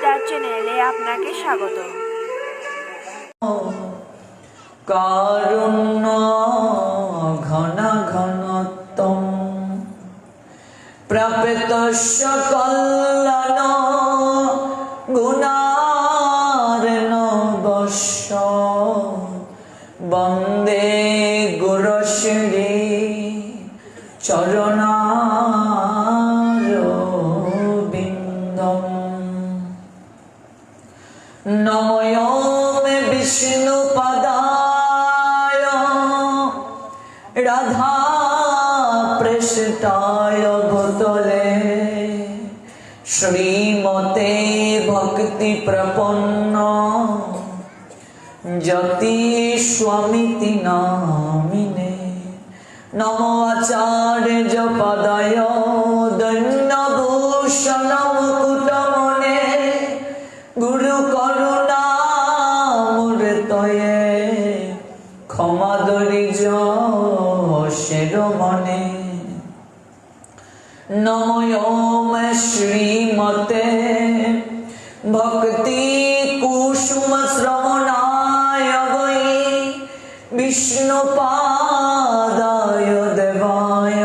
গীতার চ্যানেলে আপনাকে স্বাগত। কারুণ্য ঘন ঘনত্বম প্রাপ্তস্য কল্যাণ গুণার্ণ বশ্য বন্দে গুরুশ্রী চরণারবিন্দম নমো মে বিষ্ণুপদায় রাধা পৃষ্ঠায় ভূতলে শ্রীমতে ভক্তি প্রপন্ন যতি স্বামিতি নামিনে নমো আচার্য পদায় দণ্ডভূষণ মুকুটমনে গুরু করুণামূর্তয়ে ক্ষমা দরিজ শিরোমণি নমো শ্রীমতে ভক্তি কুসুম শ্রবণায় বৈ বিষ্ণুপাদায় দেবায়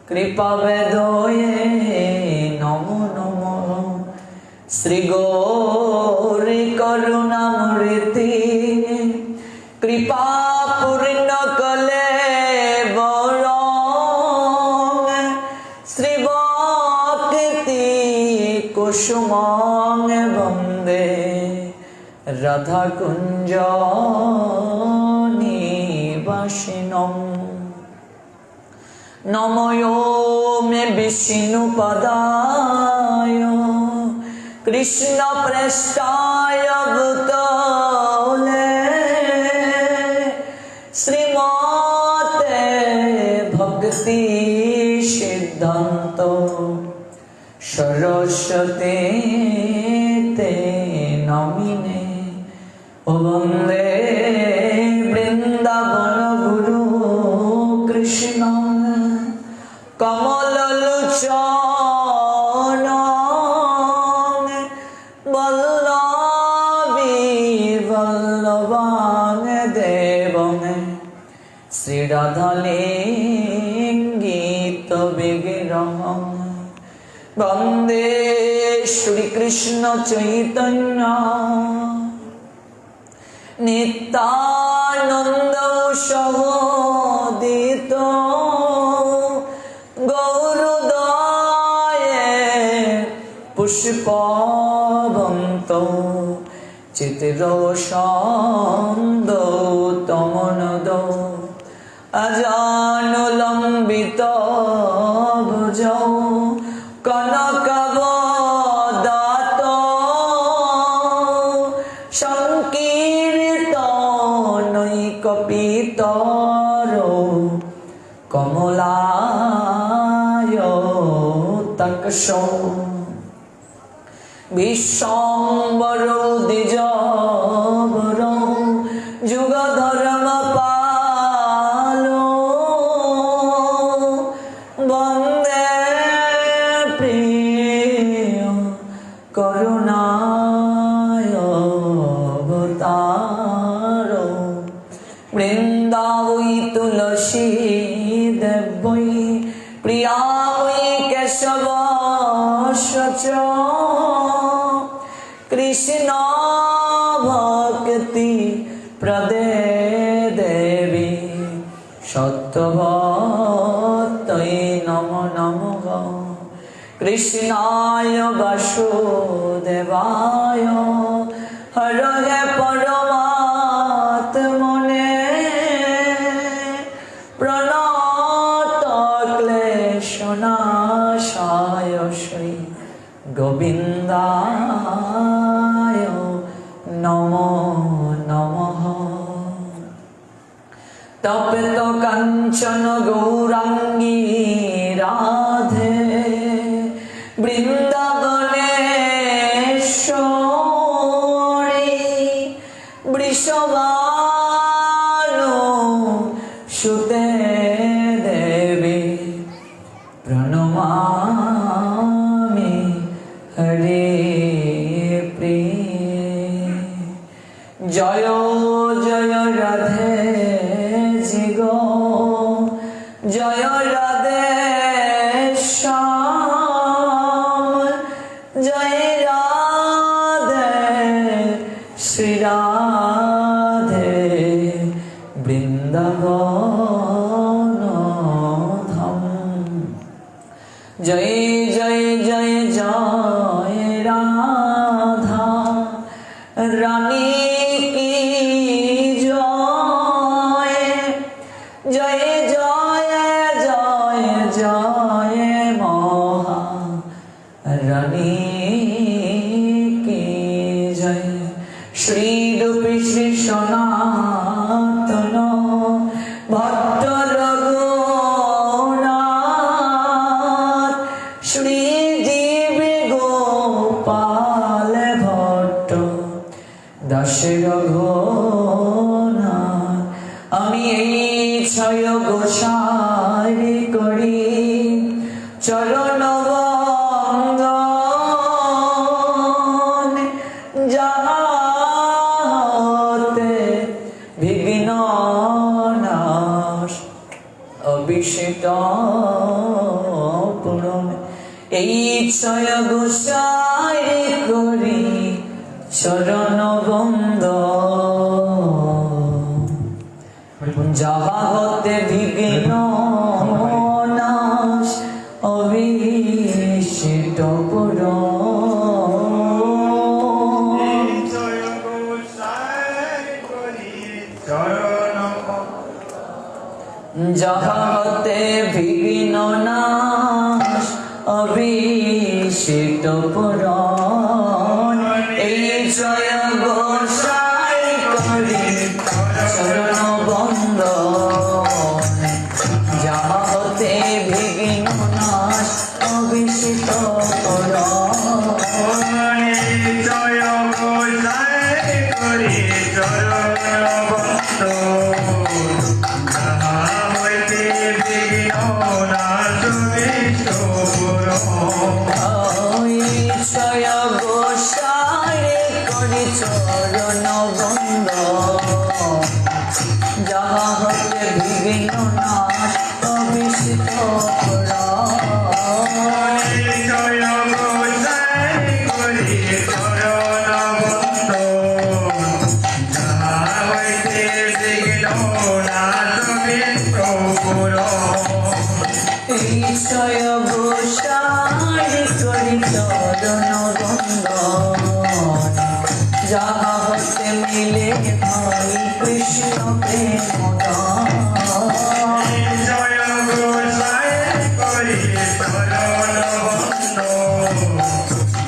কৃপাবেদয়ে নমো নমঃ শ্রী গৌরী করুণামূর্তি কৃপা পূর্ণ কলে বরং শ্রী ভক্তি কুসুমং বন্দে রাধা কুঞ্জ নিবাসিনম নমো মে বিষ্ণুপদায় কৃষ্ণ পৃষ্ঠায় ভূতলে শ্রীমতে ভক্তি সিদ্ধান্ত সরস্বতী তে নমিনে ও বন্দে বৃন্দাবন গুরু কৃষ্ণ কমল লোচন বল্লভী বল্লভাং দেবং শ্রী রাধা লিঙ্গিত বিগ্রহং বন্দে শ্রীকৃষ্ণ চৈতন্য নিত্যানন্দ সহোদিত গৌরদয়ে পুষ্পবন্ত চিত্রসন্দ তমনদ অজানুলম্বিত ভুজ কনকবদাত সংকীর্তনৈকপিতর কমলায় তক্ষ বিশ্বম্বর দ্বিজবর যুগধর্ম পাল বন্দে প্রিয় করুণায় অবতার বৃন্দাবৈ তুলসী দেবৈ প্রিয়াবৈ কেশব কৃষ্ণ ভক্তি প্রদে দেবী সত্যবতৈ নমো নমঃ কৃষ্ণায় বাসুদেবায় হরে পরমাত্মনে প্রণত ক্লেশনাশায় শ্রী গোবিন্দায় নমো নমঃ তপ্ত কাঞ্চন গৌরাঙ্গী রাধে বৃন্দাবনেশ্বরী বৃষভানু সুতে দেবী প্রণমামি হরে জয় জয় রাধে জিগ জয় রাধে শ্যাম জয় রাধে শ্রী রাধে বৃন্দাবন ধাম জয় জয় জয় জয় রাধা রানী কি জয় জয় জয় জয় জয় মহা রানী কি জয় শ্রী রূপী শ্রী সনাতন ভট্ট রঘুনাথ শ্রী জীবে গোপাল ভট্ট দাস রঘুনাথ আমি এই ছয় গোসাই করি চরণ বন্দন যাহাতে বিঘ্ন নাশ অভিষেক পূরণ এই ছয় গোসাই করি চরণ বন্দন যাহা হতে বিঘ্ন নাশ অভিষেক যাহা হতে বিঘ্ন নাশ অভিষেক পুরাণ এই জয় গোসাই করি চরণ বন্দন যাহা হতে বিঘ্ন নাশ অভিষেক পুরাণ জয় গোসাই করি চরণ বন্দন যাহা হইতে বিঘ্ন নাশ জয় গোসাই করি চরণ বন্দন যাহা হতে বিঘ্ন নাশ অভিষেক পুরাণ জয় গোসাই করি চরণ বন্দন যাহা হইতে বিঘ্ন নাশ ঈশ্বর গোসাই করি চরণ বন্দন যাহা হতে মিলে ভাই কৃষ্ণ প্রেম জয় গোসাই করি চরণ বন্দন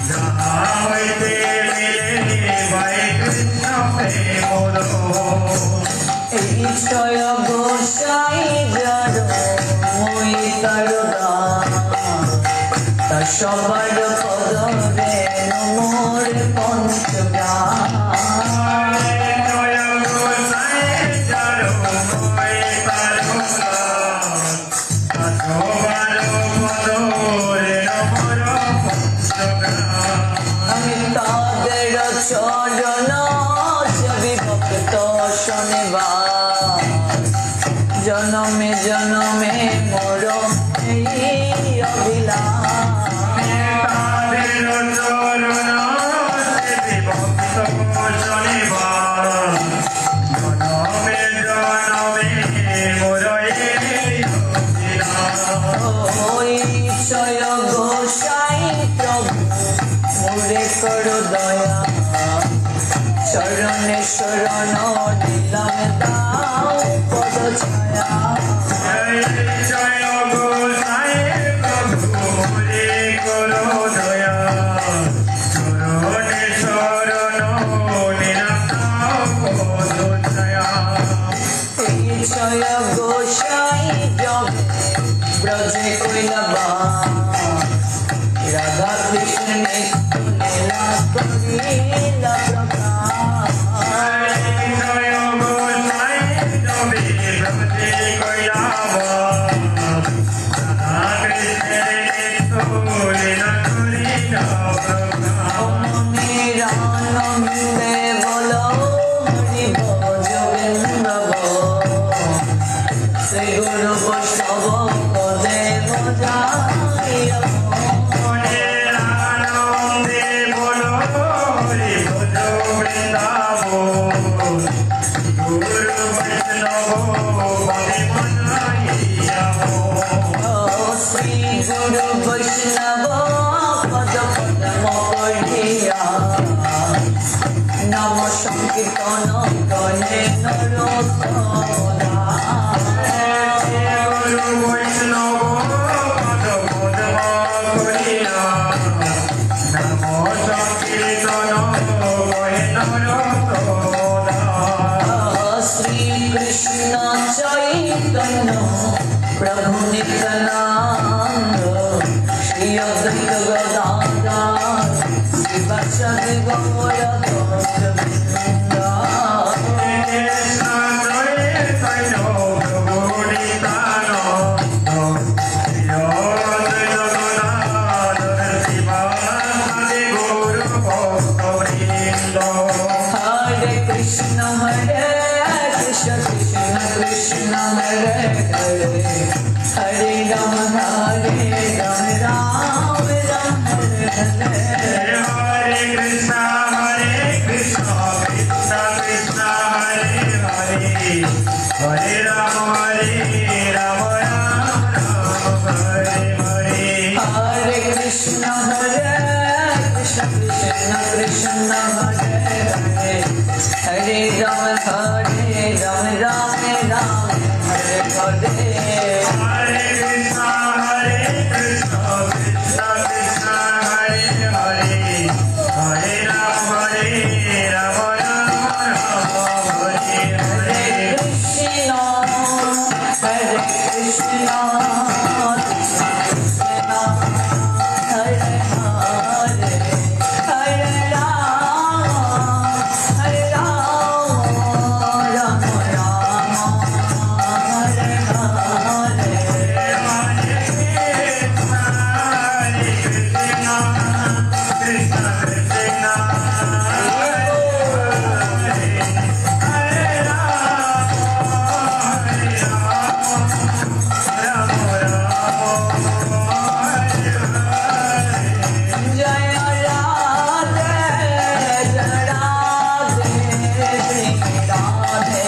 যাহা হইতে মিলে ভাই কৃষ্ণ প্রেম ঈশ্বর গোসাই জড় মই তার তা সবার পদরে মোর পঞ্চগান জয় গোসাই চরণ মই তার আমি তাদের চরণ যদি ভক্ত শনিবার জনমে জনমে মোর এই জয় গোসাই প্রভু মোরে করো দয়া চরণে শরণ দিলাম দাও পদ ছায়া জয় গোসাই প্রভু রে করো দয়া চরণে শরণ নিরাকার পদ ছায়া এই জয় গোসাই জব ব্রজে কইলাবা রাধা কৃষ্ণ নিত্য লীলা করিলা প্রকাশ জয় গোসাই জবে ব্রজে কইলাবা রাধা কৃষ্ণের নিত্য লীলা করিলা প্রকাশ নিরানন্দে বলো যাইয়া মনের আনন্দে বলো হরি ভজ বৃন্দাবন গুরু বৈষ্ণব পদে মনাইয়া শ্রী গুরু বৈষ্ণব পদ পদ্ম করিয়া নাম সংকীর্তন করে নরোত্তমা গুরু বৈষ্ণব পদ পদ্ম করিয়া নাম সংকীর্তন করে নরোত্তমা শ্রী কৃষ্ণ চৈতন্য প্রভু নিত্যানন্দ শ্রী অদ্বৈত গদাধর শিবাচার্য গৌর ভক্তবৃন্দ হরে Krishna Krishna Krishna Hare Hare Hare Ram Ram Hare Hare Hare Rama Hare Hare Krishna Krishna Krishna Hare Hare Hare Rama Rama Hare Hare Hare Krishna Krishna Krishna Hare Hare Hare Rama Rama Hare Hare Krishna Hare Krishna Krishna Hare Hare Hare Rama Hare Hare Jai Radhe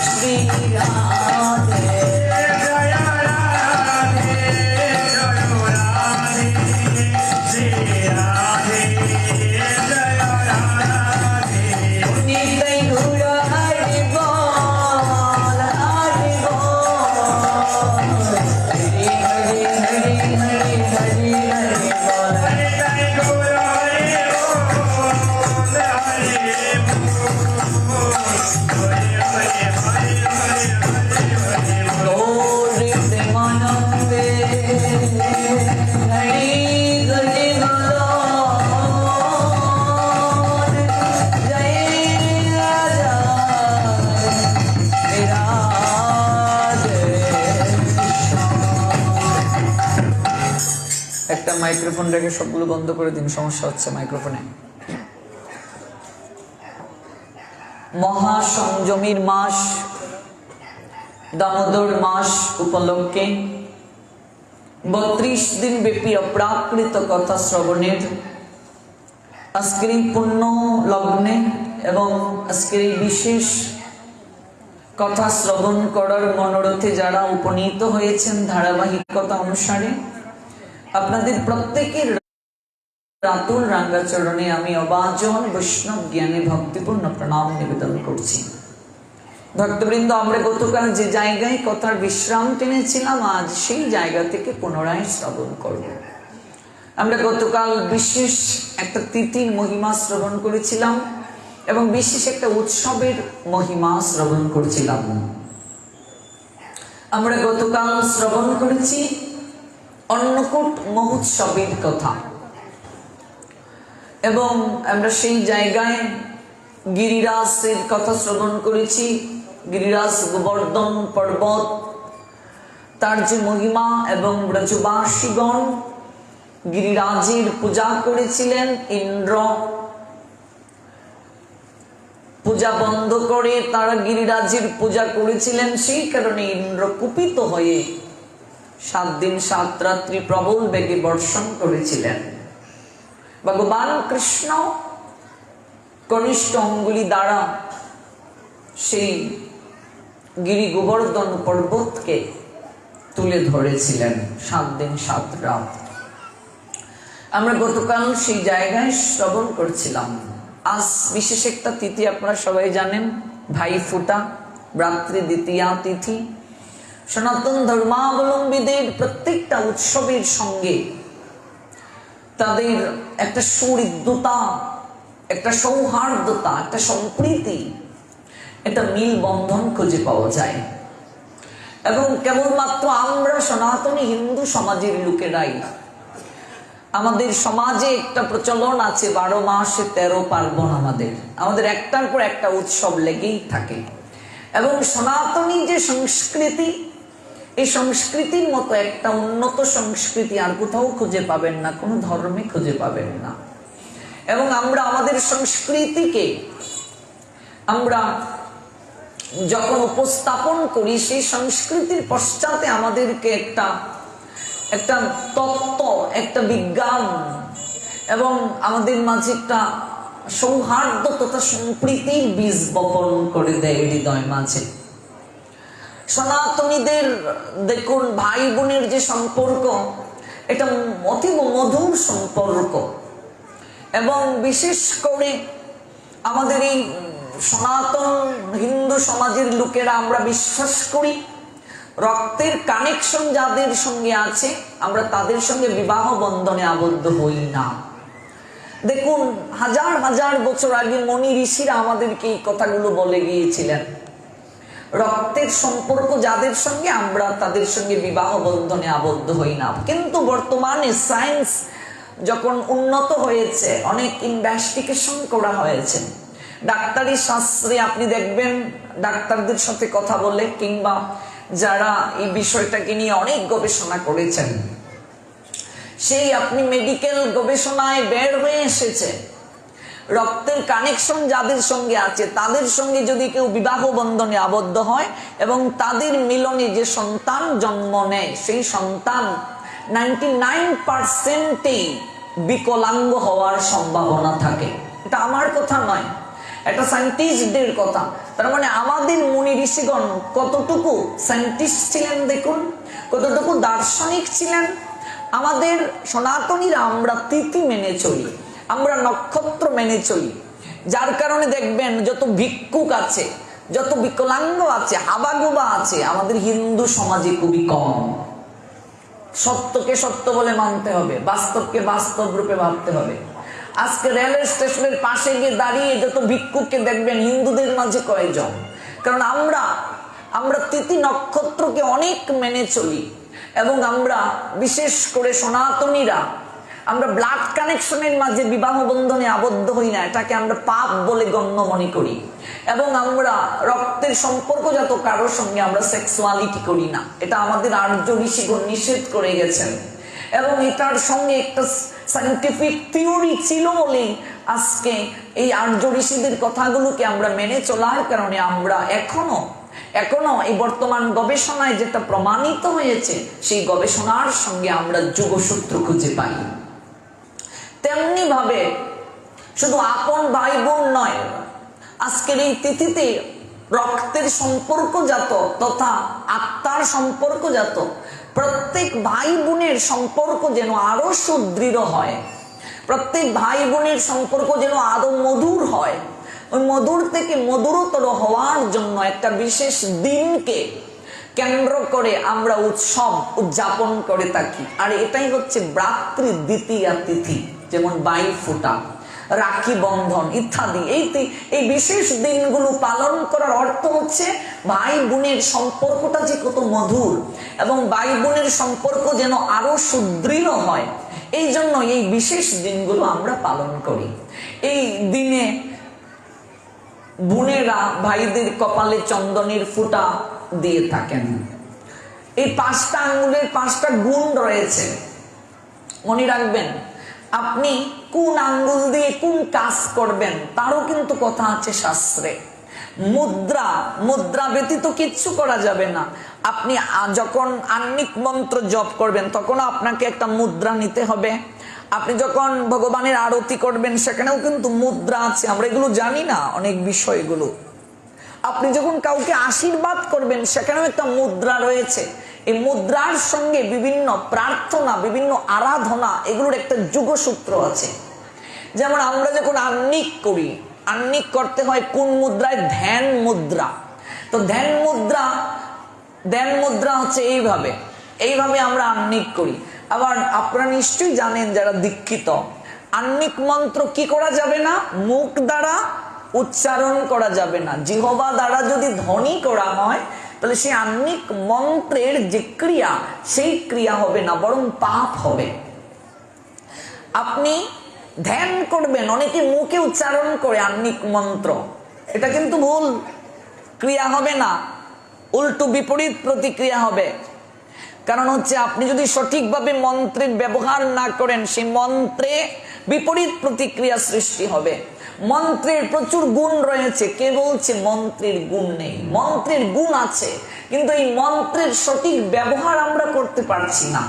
Shri Radhe Nitai Guru Hari Bol Hari Bol Hari Hari Hari Hari Hari Hari Bol Gauri Premanande Hari Hari Bol Jai Raja Radhe একটা microphone রেখে সবগুলো বন্ধ করে দিন, সমস্যা হচ্ছে মাইক্রোফোনে। মহাসংযমীর মাস দামোদর মাস উপলক্ষে 32 দিন ব্যাপী অপ্রাকৃত কথা শ্রবণের আজকের এই পুণ্য লগ্নে এবং আজকের এই বিশেষ কথা শ্রবণ করার মনোরথে যারা উপনীত হয়েছেন ধারাবাহিকতা অনুসারে আপনাদের প্রত্যেকের রাতুল রাঙ্গাচরণে আমি অবাজন বৈষ্ণব জ্ঞানে ভক্তিপূর্ণ প্রণাম নিবেদন করছি। ভক্তবৃন্দ, আমরা গতকাল যে জায়গায় কথার বিশ্রাম টেনেছিলাম আজ সেই জায়গা থেকে পুনরায় শ্রবণ করব। আমরা গতকাল বিশেষ একটা তিথির মহিমা শ্রবণ করেছিলাম এবং বিশেষ একটা উৎসবের মহিমা শ্রবণ করেছিলাম। আমরা গতকাল শ্রবণ করেছি অন্নকূট মহোৎসবের কথা এবং আমরা সেই জায়গায় গিরিরাজের কথা শ্রবণ করেছি। গিরিরাজ গোবর্ধন পর্বত, তার যে মহিমা, এবং ব্রজবাসীগণ গিরিরাজের পূজা করেছিলেন। ইন্দ্র পূজা বন্ধ করে তারা গিরিরাজের পূজা করেছিলেন, সেই কারণে ইন্দ্র কুপিত হয়ে 7 দিন 7 রাত্রি প্রবল বেগে বর্ষণ করেছিলেন। ভগবান কৃষ্ণ কনিষ্ঠ অঙ্গুলি দ্বারা সেই গিরি গোবর্ধন পর্বতকে তুলে ধরেছিলেন 7 দিন 7 রাত। আমরা গতকাল সেই জায়গায় শ্রবণ করছিলাম। আজ বিশেষ একটা তিথি, আপনারা সবাই জানেন, ভাইফোঁটা, ভ্রাতৃ দ্বিতীয়া তিথি। সনাতন ধর্মাবলম্বীদের প্রত্যেকটা উৎসবের সঙ্গে তাদের একটা সুহৃদ্যতা, একটা সৌহার্দ্যতা, একটা সম্প্রীতি, একটা মিল বন্ধন খুঁজে পাওয়া যায়। এবং কেবলমাত্র আমরা সনাতনী হিন্দু সমাজের লোকেরাই, আমাদের সমাজে একটা প্রচলন আছে 12 মাসে 13 পার্বণ। আমাদের একটার পর একটা উৎসব লেগেই থাকে। এবং সনাতনী যে সংস্কৃতি, এই সংস্কৃতির মতো একটা উন্নত সংস্কৃতি আর কোথাও খুঁজে পাবেন না, কোনো ধর্মে খুঁজে পাবেন না। এবং আমরা আমাদের সংস্কৃতিকে আমরা যখন উপস্থাপন করি, সেই সংস্কৃতির পশ্চাতে আমাদেরকে একটা তত্ত্ব, একটা বিজ্ঞান এবং আমাদের মাঝে একটা সৌহার্দ্য তথা সম্প্রীতির বীজ বপন করে দেয় হৃদয় মাঝে। সনাতনীদের দেখুন, ভাই বোনের যে সম্পর্ক, এটা অতীব মধুর সম্পর্ক। এবং বিশেষ করে আমাদের এই সনাতন হিন্দু সমাজের লোকেরা আমরা বিশ্বাস করি, রক্তের কানেকশন যাদের সঙ্গে আছে, আমরা তাদের সঙ্গে বিবাহ বন্ধনে আবদ্ধ হই না। দেখুন, হাজার হাজার বছর আগে মনি ঋষিরা আমাদেরকে এই কথাগুলো বলে গিয়েছিলেন। রক্তের সম্পর্ক যাদের সঙ্গে, আমরা তাদের সঙ্গে বিবাহ বন্ধনে আবদ্ধ হই না। কিন্তু বর্তমানে সায়েন্স যখন উন্নত হয়েছে, অনেক ইনভেস্টিগেশন করা হয়েছে, ডাক্তারি শাস্ত্রে আপনি দেখবেন ডাক্তারদের সাথে কথা বলে কিংবা যারা এই বিষয়টাকে নিয়ে অনেক গবেষণা করেছেন, সেই আপনি মেডিকেল গবেষণায় বের হয়ে এসেছে রক্তের কানেকশন যাদের সঙ্গে আছে, তাদের সঙ্গে যদি কেউ বিবাহ বন্ধনে আবদ্ধ হয় এবং তাদের মিলনে যে সন্তান জন্ম নেয়, সেই সন্তান 99%ই বিকলাঙ্গ হওয়ার সম্ভাবনা থাকে। এটা আমার কথা নয়, এটা সায়েন্টিস্টদের কথা। তার মানে আমাদের মুনি ঋষিগণ কতটুকু সায়েন্টিস্ট ছিলেন দেখুন, কতটুকু দার্শনিক ছিলেন। আমাদের সনাতনীরা আমরা তিথি মেনে চলি, আমরা নক্ষত্র মেনে চলি, যার কারণে দেখবেন যত ভিক্ষুক আছে, যত বিকলাঙ্গ আছে, হাবাগোবা আছে, আমাদের হিন্দু সমাজে খুবই কম। সত্যকে সত্য বলে মানতে হবে, বাস্তবকে বাস্তব রূপে ভাবতে হবে। আজকে রেল স্টেশনের পাশে গিয়ে দাঁড়িয়ে যত ভিক্ষুককে দেখবেন, হিন্দুদের মাঝে কয়জন? কারণ আমরা তিথি নক্ষত্রকে অনেক মেনে চলি। এবং আমরা বিশেষ করে সনাতনীরা আমরা ব্লাড কানেকশনের মাঝে বিবাহ বন্ধনে আবদ্ধ হই না, এটাকে আমরা পাপ বলে গণ্য মনে করি। এবং আমরা রক্তের সম্পর্কজাত কারোর সঙ্গে আমরা সেক্সুয়ালিটি করি না, এটা আমাদের আর্য ঋষিগণ নিষেধ করে গেছেন। এবং এটার সঙ্গে একটা সায়েন্টিফিক থিওরি ছিল বলেই আজকে এই আর্য ঋষিদের কথাগুলোকে আমরা মেনে চলার কারণে আমরা এখনো এই বর্তমান গবেষণায় যেটা প্রমাণিত হয়েছে, সেই গবেষণার সঙ্গে আমরা যোগসূত্র খুঁজে পাই। তেমনি ভাবে শুধু আপন ভাই বোন নয়, আজকের এই তিথিতে রক্তের সম্পর্কজাত তথা আত্মার সম্পর্কজাত প্রত্যেক ভাই বোনের সম্পর্ক যেন আরো সুদৃঢ় হয়, প্রত্যেক ভাই বোনের সম্পর্ক যেন আরো মধুর হয়। ওই মধুর থেকে মধুরতর হওয়ার জন্য একটা বিশেষ দিনকে কেন্দ্র করে আমরা উৎসব উদযাপন করে থাকি। আর এটাই হচ্ছে ভ্রাতৃ দ্বিতীয়া তিথি, যেমন ভাইফোঁটা, রাখি বন্ধন ইত্যাদি। এই বিশেষ দিনগুলো পালন করার অর্থ হচ্ছে ভাই বোনের সম্পর্কটা যে কত মধুর এবং ভাই বোনের সম্পর্ক যেন আরো সুদৃঢ় হয়, এই জন্য এই বিশেষ দিনগুলো আমরা পালন করি। এই দিনে বোনেরা ভাইদের কপালে চন্দনের ফোঁটা দিয়ে থাকেন। এই 5টা আঙ্গুলের 5টা গুণ রয়েছে, মনে রাখবেন। আপনি কোন আঙ্গুল দিয়ে কোন কাজ করবেন তারও কিন্তু কথা আছে শাস্ত্রে। মুদ্রা, মুদ্রা ব্যতীত কিচ্ছু করা যাবে না। আপনি যখন আহ্নিক মন্ত্র জপ করবেন তখনও আপনাকে একটা মুদ্রা নিতে হবে। আপনি যখন ভগবানের আরতি করবেন সেখানেও কিন্তু মুদ্রা আছে, আমরা এগুলো জানি না অনেক বিষয়গুলো। আপনি যখন কাউকে আশীর্বাদ করবেন সেখানেও একটা মুদ্রা রয়েছে। এই মুদ্রার সঙ্গে বিভিন্ন প্রার্থনা, বিভিন্ন আরাধনা, এগুলোর একটা যুগসূত্র আছে। যেমন আমরা যখন আহ্নিক করি, আহ্নিক করতে হয় কোন মুদ্রায়? ধ্যান মুদ্রা। তো ধ্যান মুদ্রা হচ্ছে এইভাবে আমরা আহ্নিক করি। আবার আপনারা নিশ্চয়ই জানেন যারা দীক্ষিত, আহ্নিক মন্ত্র কি করা যাবে না? মুখ দ্বারা উচ্চারণ করা যাবে না। জিহ্বা দ্বারা যদি ধ্বনি করা হয় তাহলে সেই আহ্নিক মন্ত্রের যে ক্রিয়া, সেই ক্রিয়া হবে না, বরং পাপ হবে। আপনি ধ্যান করবেন, অনেকে মুখে উচ্চারণ করে আহ্নিক মন্ত্র, এটা কিন্তু ভুল, ক্রিয়া হবে না, উল্টো বিপরীত প্রতিক্রিয়া হবে। কারণ হচ্ছে আপনি যদি সঠিকভাবে মন্ত্রের ব্যবহার না করেন, সেই মন্ত্রে বিপরীত প্রতিক্রিয়া সৃষ্টি হবে। মন্ত্রের প্রচুর গুণ রয়েছে, কে বলছে মন্ত্রের গুণ নেই? মন্ত্রের গুণ আছে, কিন্তু এই মন্ত্রের সঠিক ব্যবহার আমরা করতে পারছি না।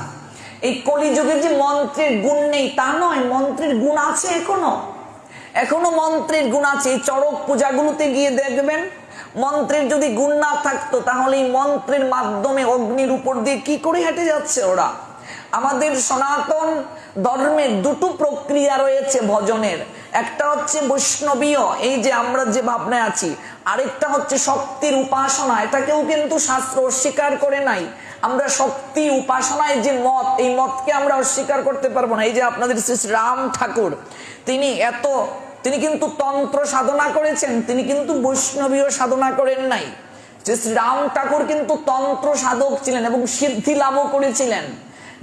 এই কলিযুগে যে মন্ত্রের গুণ নেই তা নয়, মন্ত্রের গুণ আছে, এখনো মন্ত্রের গুণ আছে। এই চড়ক পূজাগুলোতে গিয়ে দেখবেন, মন্ত্রের যদি গুণ না থাকতো তাহলে এই মন্ত্রের মাধ্যমে অগ্নির উপর দিয়ে কি করে হেঁটে যাচ্ছে ওরা। আমাদের সনাতন ধর্মের দুটো প্রক্রিয়া রয়েছে ভজনের, একটা হচ্ছে বৈষ্ণবীয়, এই যে আমরা যে ভাবনায় আছি, আরেকটা হচ্ছে শক্তির উপাসনা। এটাকেও কিন্তু শাস্ত্র অস্বীকার করে নাই। আমরা শক্তি উপাসনায় যে মত, এই মতকে আমরা অস্বীকার করতে পারবো না। এই যে আপনাদের শ্রী রাম ঠাকুর, তিনি কিন্তু তন্ত্র সাধনা করেছেন, তিনি কিন্তু বৈষ্ণবীয় সাধনা করেন নাই। যে শ্রী রাম ঠাকুর কিন্তু তন্ত্র সাধক ছিলেন এবং সিদ্ধি লাভও করেছিলেন।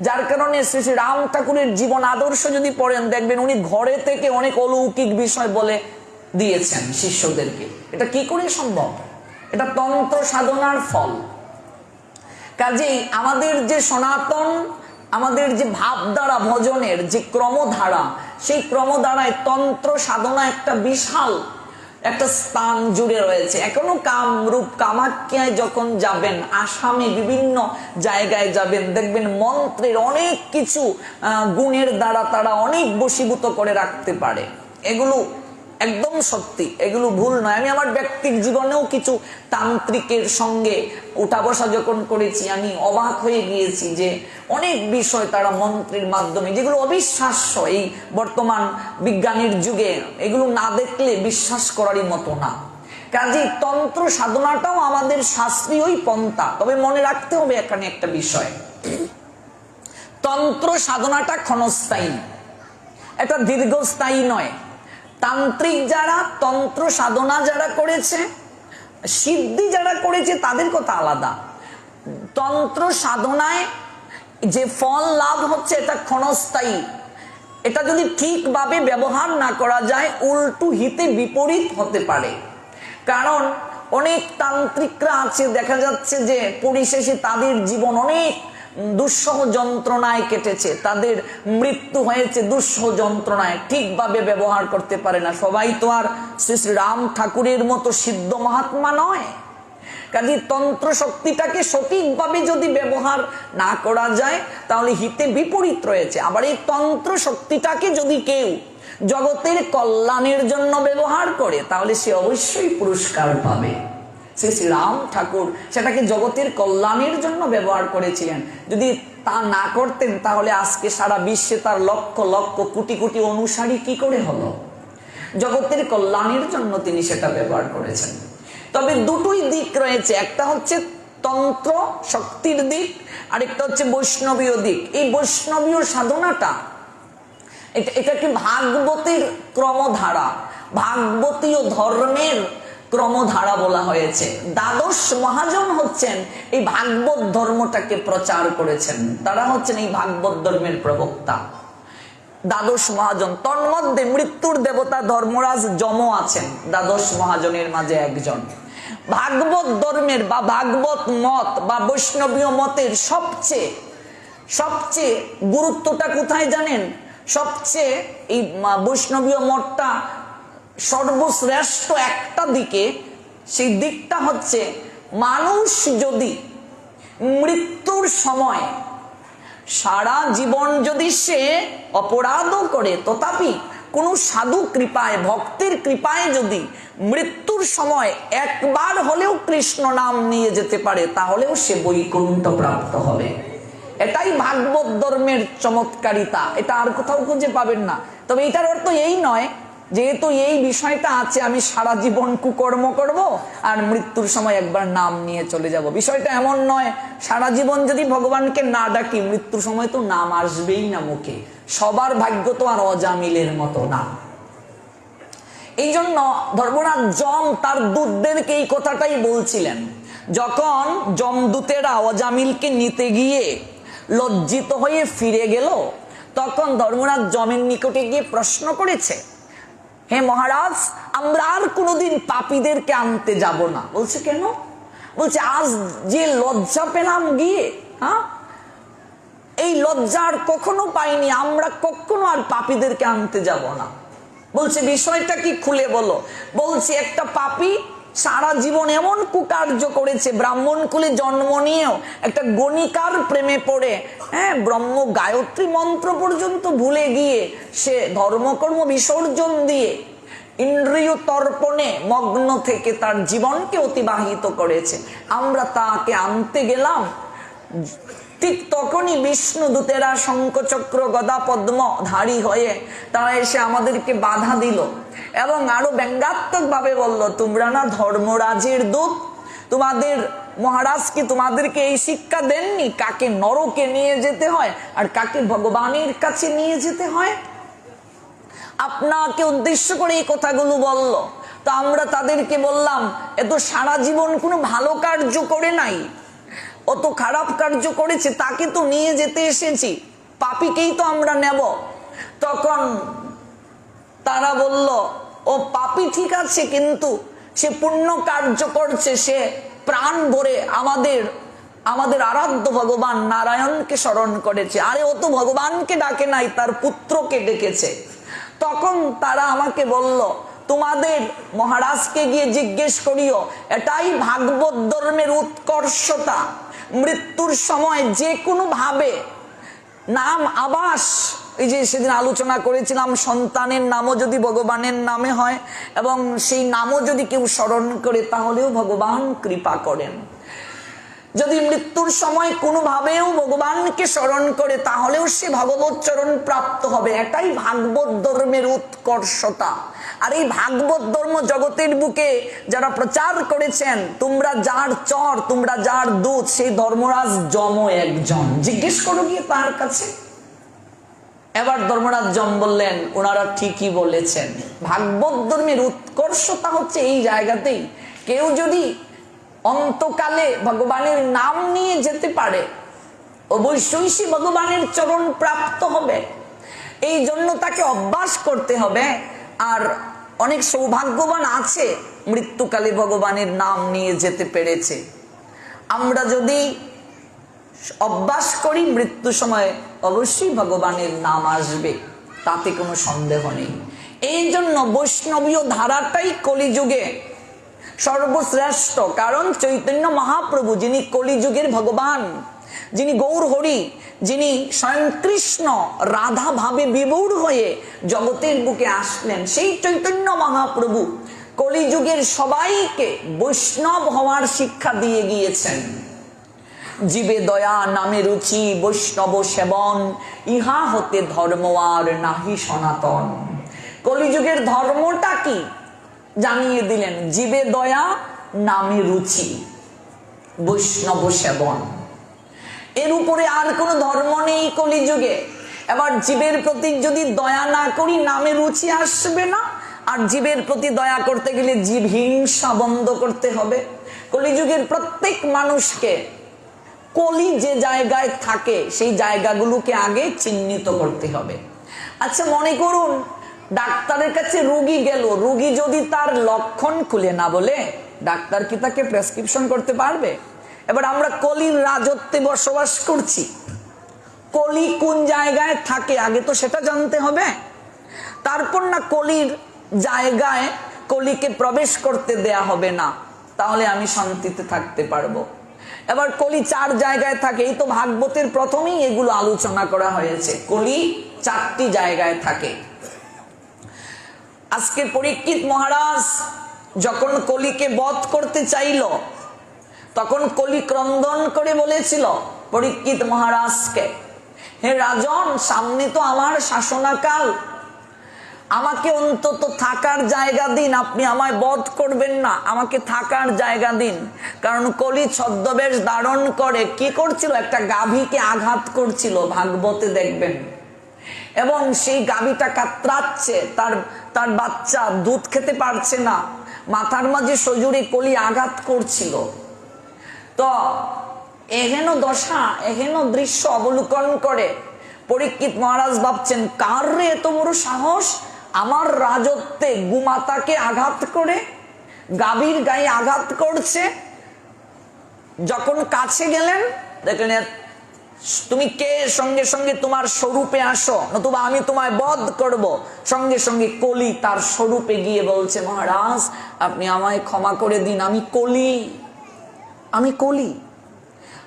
যার কারণে শ্রী শ্রী রাম ঠাকুরের জীবন আদর্শ যদি পড়েন দেখবেন উনি ঘরে থেকে অনেক অলৌকিক বিষয় বলে দিয়েছেন শিষ্যদেরকে। এটা কি করে সম্ভব? এটা তন্ত্র সাধনার ফল। কাজেই আমাদের যে সনাতন, আমাদের যে ভাবধারা ভজনের যে ক্রমধারা, সেই ক্রমধারায় তন্ত্র সাধনা একটা বিশাল একটা স্থান জুড়ে রয়েছে। এখনো কামরূপ কামাখ্যায় যখন যাবেন, আসামে বিভিন্ন জায়গায় যাবেন, দেখবেন মন্ত্রের অনেক কিছু গুণের দ্বারা তারা অনেক বশীভূত করে রাখতে পারে। এগুলো একদম সত্যি, এগুলো ভুল নয়। আমি আমার ব্যক্তিক জীবনেও কিছু তান্ত্রিকের সঙ্গে উঠা বসা যখন করেছি, আমি অবাক হয়ে গিয়েছি যে অনেক বিষয় তারা মন্ত্রের মাধ্যমে, যেগুলো অবিশ্বাস্য এই বর্তমান বিজ্ঞানের যুগে, এগুলো না দেখলে বিশ্বাস করারই মতো না। কাজেই তন্ত্র সাধনাটাও আমাদের শাস্ত্রীয়ই পন্থা। তবে মনে রাখতে হবে এখানে একটা বিষয়, তন্ত্র সাধনাটা ক্ষণস্থায়ী, এটা দীর্ঘস্থায়ী নয়। তান্ত্রিক যারা, তন্ত্র সাধনা যারা করেছে, সিদ্ধি যারা করেছে, তাদের কথা আলাদা। তন্ত্র সাধনায় যে ফল লাভ হচ্ছে এটা ক্ষণস্থায়ী। এটা যদি ঠিকভাবে ব্যবহার না করা যায় উল্টো হিতে বিপরীত হতে পারে। কারণ অনেক তান্ত্রিকরা আছে, দেখা যাচ্ছে যে পরিশেষে তাদের জীবন অনেক দুঃসহ যন্ত্রণায় কেটেছে, তাদের মৃত্যু হয়েছে দুঃসহ যন্ত্রণায়, ঠিকভাবে ব্যবহার করতে পারে না। সবাই তো আর শ্রী শ্রী রাম ঠাকুরের মতো সিদ্ধ মহাত্মা নয়। কাজে তন্ত্র শক্তিটাকে সঠিকভাবে যদি ব্যবহার না করা যায় তাহলে হিতে বিপরীত রয়েছে। আবার এই তন্ত্র শক্তিটাকে যদি কেউ জগতের কল্যাণের জন্য ব্যবহার করে তাহলে সে অবশ্যই পুরস্কার পাবে। শ্রী শ্রী রাম ঠাকুর সেটাকে জগতের কল্যাণের জন্য ব্যবহার করেছিলেন। যদি তা না করতেন তাহলে আজকে সারা বিশ্বে তার লক্ষ লক্ষ কোটি কোটি অনুসারী কি করে হলো? জগতের কল্যাণের জন্য তিনি সেটা ব্যবহার করেছেন। তবে দুটোই দিক রয়েছে, একটা হচ্ছে তন্ত্র শক্তির দিক, আরেকটা হচ্ছে বৈষ্ণবীয় দিক। এই বৈষ্ণবীয় সাধনাটা এটা কি ভাগবতের ক্রমধারা, ভাগবতীয় ধর্মের ক্রমধারা বলা হয়েছে। দ্বাদশ মহাজন হচ্ছেন এই ভাগবত ধর্মটাকে প্রচার করেছেন, তারা হচ্ছেন এই ভাগবত ধর্মের প্রবক্তা। দ্বাদশ মহাজন, তন্মধ্যে মৃত্যুর দেবতা ধর্মরাজ যম আছেন দ্বাদশ মহাজনের মাঝে একজন। ভাগবত ধর্মের বা ভাগবত মত বা বৈষ্ণবীয় মতের সবচেয়ে গুরুত্বটা কোথায় জানেন? সবচেয়ে এই বৈষ্ণবীয় মতটা সর্বশ্রেষ্ঠ একটা দিকে সেই দিকটা হচ্ছে, মানুষ যদি মৃত্যুর সময় সারা জীবন যদি সে অপরাধও করে, তথাপি কোনো সাধু কৃপায়, ভক্তের কৃপায় যদি মৃত্যুর সময় একবার হলেও কৃষ্ণ নাম নিয়ে যেতে পারে, তাহলেও সে বৈকুণ্ঠ প্রাপ্ত হবে। এটাই ভাগবত ধর্মের চমৎকারিতা, এটা আর কোথাও খুঁজে পাবেন না। তবে এটার অর্থ এই নয় যেহেতু এই বিষয়টা আছে আমি সারা জীবন কুকর্ম করব আর মৃত্যুর সময় একবার নাম নিয়ে চলে যাব, বিষয়টা এমন নয়। সারা জীবন যদি ভগবানকে না ডাকি, মৃত্যুর সময় তো নাম আসবেই না মুখে। সবার ভাগ্য তো আর অজামিলের মতো না। এই জন্য ধর্মরাজ যম তার দূতদেরকে এই কথাটাই বলছিলেন। যখন যমদূতেরা অজামিলকে নিতে গিয়ে লজ্জিত হয়ে ফিরে গেল, তখন ধর্মরাজ যমের নিকটে গিয়ে প্রশ্ন করেছে, হে মহারাজ, আমরা আর কোনোদিন পাপীদেরকে আনতে যাব না। বলছে কেন? বলছে আজ যে লজ্জা পেলাম গিয়ে, এই লজ্জা আর কখনো পাইনি, আমরা কখনো আর পাপীদেরকে আনতে যাব না। বলছে বিষয়টা কি খুলে বলো। বলছে একটা পাপী সারা জীবন এমন কুকার্য করেছে, ব্রাহ্মণ কুলে জন্ম নিয়েও একটা গণিকার প্রেমে পড়ে ব্রহ্ম গায়ত্রী মন্ত্র পর্যন্ত ভুলে গিয়ে সে ধর্মকর্ম বিসর্জন দিয়ে ইন্দ্রিয় তর্পণে মগ্ন থেকে তার জীবনকে অতিবাহিত করেছে। আমরা তাকে আনতে গেলাম, ঠিক তখনই বিষ্ণু দূতেরা শঙ্খচক্র গদা পদ্ম ধারী হয়ে তারা এসে আমাদেরকে বাধা দিল এবং আরো ব্যঙ্গাত্মক ভাবে বলল, তোমরা না ধর্মরাজের দূত, তোমাদের মহারাজ কি তোমাদেরকে এই শিক্ষা দেননি কাকে নরকে নিয়ে যেতে হয় আর কাকে ভগবানের কাছে নিয়ে যেতে হয়? আপনাকে উদ্দেশ্য করে এই কথাগুলো বলল। তো আমরা তাদেরকে বললাম, এত সারা জীবন কোনো ভালো কার্য করে নাই, অত খারাপ কার্য করেছে, তাকে তো নিয়ে যেতে এসেছি, পাপীকেই তো আমরা নেব। তখন তারা বলল, ও পাপী ঠিক আছে, কিন্তু সে পুণ্য কার্য করছে, সে প্রাণ ভরে আমাদের আরাধ্য ভগবান নারায়ণকে স্মরণ করেছে। আরে ও তো ভগবানকে ডাকে নাই, তার পুত্রকে ডেকেছে। তখন তারা আমাকে বলল, তোমাদের মহারাজকে গিয়ে জিজ্ঞেস করিও, এটাই ভাগবত ধর্মের উৎকর্ষতা। মৃত্যুর সময় যে কোনো ভাবে নাম আবাস, এই যে সেদিন আলোচনা করেছিলাম, সন্তানের নামও যদি ভগবানের নামে হয় এবং সেই নামও যদি কেউ স্মরণ করে, তাহলেও ভগবান কৃপা করেন। যদি মৃত্যুর সময় কোনোভাবেও ভগবানকে স্মরণ করে, তাহলেও সে ভগবত চরণ প্রাপ্ত হবে। এটাই ভাগবত ধর্মের উৎকর্ষতা। আর এই ভাগবত ধর্ম জগতের বুকে যারা প্রচার করেছেন, তোমরা যার চর, তোমরা যার দূত, সেই ধর্মরাজ যম একজন, জিজ্ঞেস করো গিয়ে তার কাছে। এবার ধর্মরাজ যম বললেন, ওনারা ঠিকই বলেছেন, ভাগবত ধর্মের উৎকর্ষতা হচ্ছে এই জায়গাতেই। কেউ যদি অন্তকালে ভগবানের নাম নিয়ে যেতে পারে, অবশ্যই সে ভগবানের চরণ প্রাপ্ত হবে। এই জন্য তাকে অভ্যাস করতে হবে। আর অনেক সৌভাগ্যবান আছে মৃত্যুকালে ভগবানের নাম নিয়ে যেতে পেরেছে। আমরা যদি অভ্যাস করি, মৃত্যু সময় অবশ্যই ভগবানের নাম আসবে, তাতে কোনো সন্দেহ নেই। এই জন্য বৈষ্ণবীয় ধারাটাই কলিযুগে সর্বশ্রেষ্ঠ। কারণ চৈতন্য মহাপ্রভু, যিনি কলিযুগের ভগবান, যিনি গৌর হরি, যিনি স্বয়ং কৃষ্ণ রাধা ভাবে বিভোর হয়ে জগতের বুকে আসলেন, সেই চৈতন্য মহাপ্রভু কলিযুগের সবাইকে বৈষ্ণব হওয়ার শিক্ষা দিয়ে গিয়েছেন। জীবে দয়া নামে রুচি, বৈষ্ণব সেবন, ইহা হতে ধর্ম আর নাহি সনাতন। কলিযুগের ধর্মটা কি জানিয়ে দিলেন, জীবে দয়া নামে রুচি, বৈষ্ণব সেবন। এর উপরে আর কোনো ধর্ম নেই কলিযুগে। এবার জীবের প্রতি যদি দয়া না করি, নামে রুচি আসবে না। আর জীবের প্রতি দয়া করতে গেলে জীব হিংসা বন্ধ করতে হবে। কলিযুগের প্রত্যেক মানুষকে কলি যে জায়গায় থাকে, সেই জায়গাগুলোকে আগে চিহ্নিত করতে হবে। আচ্ছা মনে করুন ডাক্তারের কাছে রোগী গেল, রোগী যদি তার লক্ষণ খুলে না বলে, ডাক্তার কি তাকে প্রেসক্রিপশন করতে পারবে? এবার আমরা কলির রাজত্বে বসবাস করছি, কলি কোন জায়গায় থাকে আগে তো সেটা জানতে হবে। তারপর না কলির জায়গায় কলিকে প্রবেশ করতে দেয়া হবে না। তাহলে আমি শান্তিতে থাকতে পারবো। এবার কলি 4 জায়গায় থাকে, এই তো ভাগবতের প্রথমেই এগুলো আলোচনা করা হয়েছে। কলি 4টি জায়গায় থাকে। আজকে পরীক্ষিত মহারাজ যখন কলিকে বধ করতে চাইল, তখন কলি ক্রন্দন করে বলেছিল পরীক্ষিত মহারাজকে, হে রাজন, সামনে তো আমার শাসনাকাল, আমাকে অন্তত থাকার জায়গা দিন, আপনি আমায় বধ করবেন না, আমাকে থাকার জায়গা দিন। কারণ কলি ছদ্মবেশ ধারণ করে কি করছিল, একটা গাভীকে আঘাত করছিল, ভাগবতে দেখবেন। এবং সেই গাভীটা কাতরাচ্ছে, তার বাচ্চা দুধ খেতে পারছে না, মাথার মাঝে সজোরে কলি আঘাত করছিল। তো এহেন দশা, এহেন দৃশ্য অবলোকন করে পরীক্ষিত মহারাজ ভাবছেন, কার রে এত বড় সাহস, আমার রাজত্বে গুমাতাকে আঘাত করে, গাভীর গায়ে আঘাত করছে। যখন কাছে গেলেন দেখলেন, তুমি কে, সঙ্গে সঙ্গে তোমার স্বরূপে আসো, নতুবা আমি তোমায় বধ করব। সঙ্গে সঙ্গে কলি তার স্বরূপে গিয়ে বলছে, মহারাজ আপনি আমায় ক্ষমা করে দিন, আমি কলি, আমি কলি,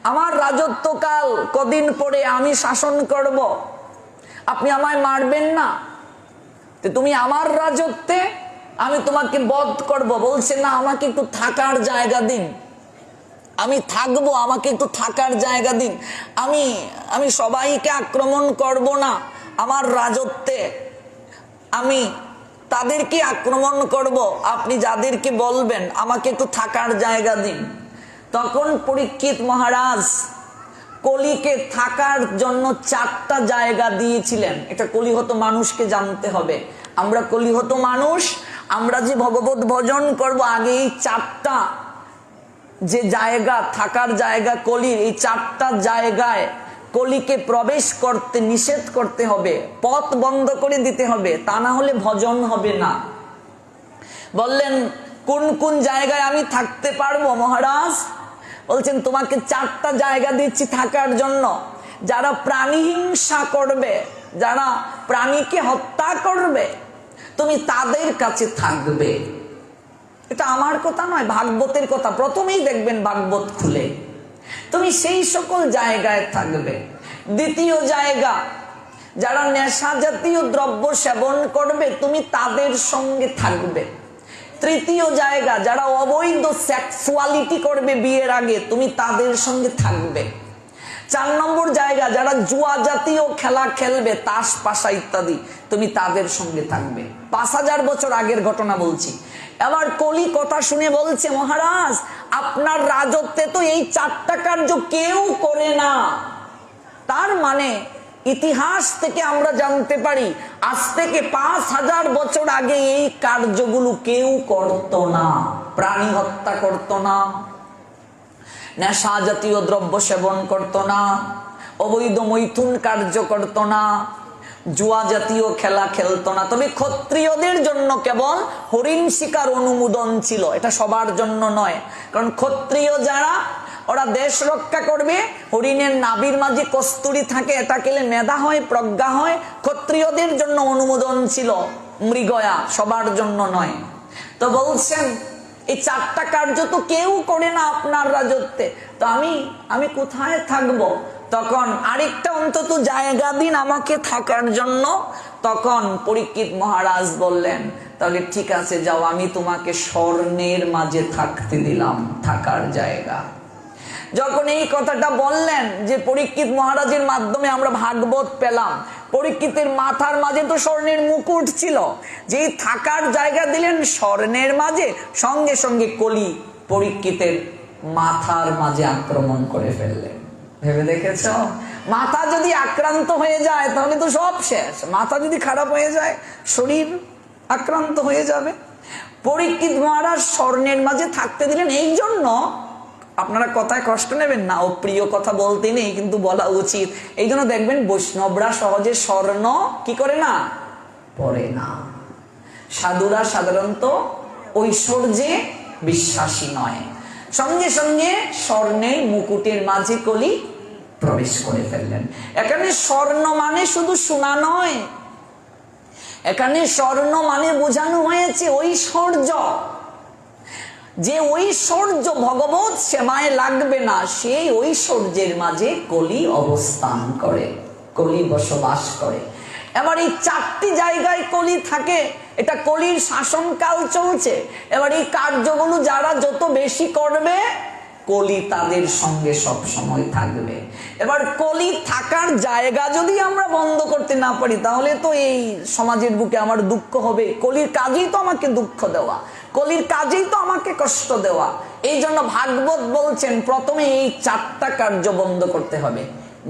আমার রাজত্বকাল কদিন পরে আমি শাসন করব, আপনি আমায় মারবেন না, তুমি আমার রাজত্বে, আমি তোমাকে বধ করব। বলছে, না, আমাকে একটু থাকার জায়গা দিন, আমি থাকবো, আমাকে একটু থাকার জায়গা দিন, আমি সবাইকে আক্রমণ করব না, আমার রাজত্বে আমি তাদেরকে আক্রমণ করব, আপনি যাদেরকে বলবেন, আমাকে একটু থাকার জায়গা দিন। তখন পরীক্ষিত মহারাজ কলিকে থাকার জন্য 4টা জায়গা দিয়েছিলেন। এটা কলিহত মানুষকে জানতে হবে, আমরা কলিহত মানুষ, আমরা যে ভগবত ভজন করব, আগে এই 4টা যে জায়গা, থাকার জায়গা কলির, এই 4টা জায়গায় কলিকে প্রবেশ করতে নিষেধ করতে হবে, পথ বন্ধ করে দিতে হবে, তা না হলে ভজন হবে না। বললেন, কোন কোন জায়গায় আমি থাকতে পারবো মহারাজ? বলছেন, তোমাকে 4টা জায়গা দিচ্ছি থাকার জন্য। যারা প্রাণী হিংসা করবে, যারা প্রাণীকে হত্যা করবে, তুমি তাদের কাছে থাকবে। এটা আমার কথা নয়, ভাগবতের কথা। প্রথমেই দেখবেন ভাগবত খুলে, তুমি সেই সকল জায়গায় থাকবে। দ্বিতীয় জায়গা, যারা নেশা জাতীয় দ্রব্য সেবন করবে, তুমি তাদের সঙ্গে থাকবে। তৃতীয় জায়গা, যারা অবৈধ সেক্সুয়ালিটি করবে বিয়ের আগে, তুমি তাদের সঙ্গে থাকবে। 4 নম্বর জায়গা, যারা জুয়া জাতীয় খেলা খেলবে, তাস পাশা ইত্যাদি, তুমি তাদের সঙ্গে থাকবে। 5000 বছর আগের ঘটনা বলছি। এবার কলি কথা শুনে বলছে, মহারাজ আপনার রাজত্বে তো এই 4টা কার্য কেউ করে না। তার মানে ইতিহাস থেকে আমরা জানতে পারি, আজ থেকে 5000 বছর আগে এই কার্যগুলো কেউ করত না। প্রাণী হত্যা করত না, নেশা জাতীয় দ্রব্য সেবন করত না, অবৈধ মৈথুন কার্য করত না, জুয়া জাতীয় খেলা খেলতো না। তবে ক্ষত্রিয়দের জন্য কেবল হরিণ শিকার অনুমোদন ছিল, এটা সবার জন্য নয়। কারণ ক্ষত্রিয় যারা, ওরা দেশ রক্ষা করবে, হরিণের নাভির মাঝে কস্তুরী থাকে, এটা খেলে মেধা হয়, প্রজ্ঞা হয়, ক্ষত্রিয়দের জন্য অনুমোদন ছিল, মৃগয়া, সবার জন্য নয়। তো বলছেন, এই 4টা কার্য তো কেউ করে না আপনার রাজত্বে, তো আমি কোথায় থাকবো? তখন আরেকটা অন্তত জায়গা দিন আমাকে থাকার জন্য। তখন পরীক্ষিত মহারাজ বললেন, তাহলে ঠিক আছে, যাও, আমি তোমাকে স্বর্ণের মাঝে থাকতে দিলাম, থাকার জায়গা। যখন এই কথাটা বললেন, যে পরীক্ষিত মহারাজের মাধ্যমে আমরা ভাগবত পেলাম, পরীক্ষিতের মাথার মাঝে তো স্বর্ণের মুকুট ছিল, যেই থাকার জায়গা দিলেন স্বর্ণের মাঝে, সঙ্গে সঙ্গে কলি পরীক্ষিতের মাথার মাঝে আক্রমণ করে ফেললেন। ভেবে দেখেছ, মাথা যদি আক্রান্ত হয়ে যায় তাহলে তো সব শেষ। মাথা যদি খারাপ হয়ে যায়, শরীর আক্রান্ত হয়ে যাবে। পরীক্ষিত মহারাজ স্বর্ণের মাঝে থাকতে দিলেন। এই জন্য আপনারা কথায় কষ্ট নেবেন না, ও প্রিয় কথা বলতে নেই, কিন্তু বলা উচিত। এই জন্য দেখবেন বৈষ্ণবরা সহজে স্বর্ণ কি করে না, পরে না। সাধুরা সাধারণত ঐশ্বর্যে বিশ্বাসী নয়। সঙ্গে সঙ্গে স্বর্ণের মুকুটের মাঝে কলি প্রবেশ করে ফেললেন। এখানে স্বর্ণ মানে শুধু সোনা নয়, এখানে স্বর্ণ মানে বোঝানো হয়েছে ঐশ্বর্য। যে ঐশ্বর্য ভগবত সেবায় লাগবে না, সেই ঐশ্বর্যের মাঝে কলি অবস্থান করে, কলি বসবাস করে। এবার এই চারটি জায়গায় কলি থাকে, এটা কলির শাসনকাল চলছে। এবার এই কার্যগুলো যারা যত বেশি করবে, কলি তাদের সঙ্গে সব সময় থাকবে। এবার কলি থাকার জায়গা যদি আমরা বন্ধ করতে না পারি, তাহলে তো এই সমাজের বুকে আমার দুঃখ হবে। কলির কাজেই তো আমাকে দুঃখ দেওয়া, কলির কাজেই তো আমাকে কষ্ট দেওয়া। এই জন্য ভাগবত বলছেন প্রথমে এই চারটা কার্য বন্ধ করতে হবে।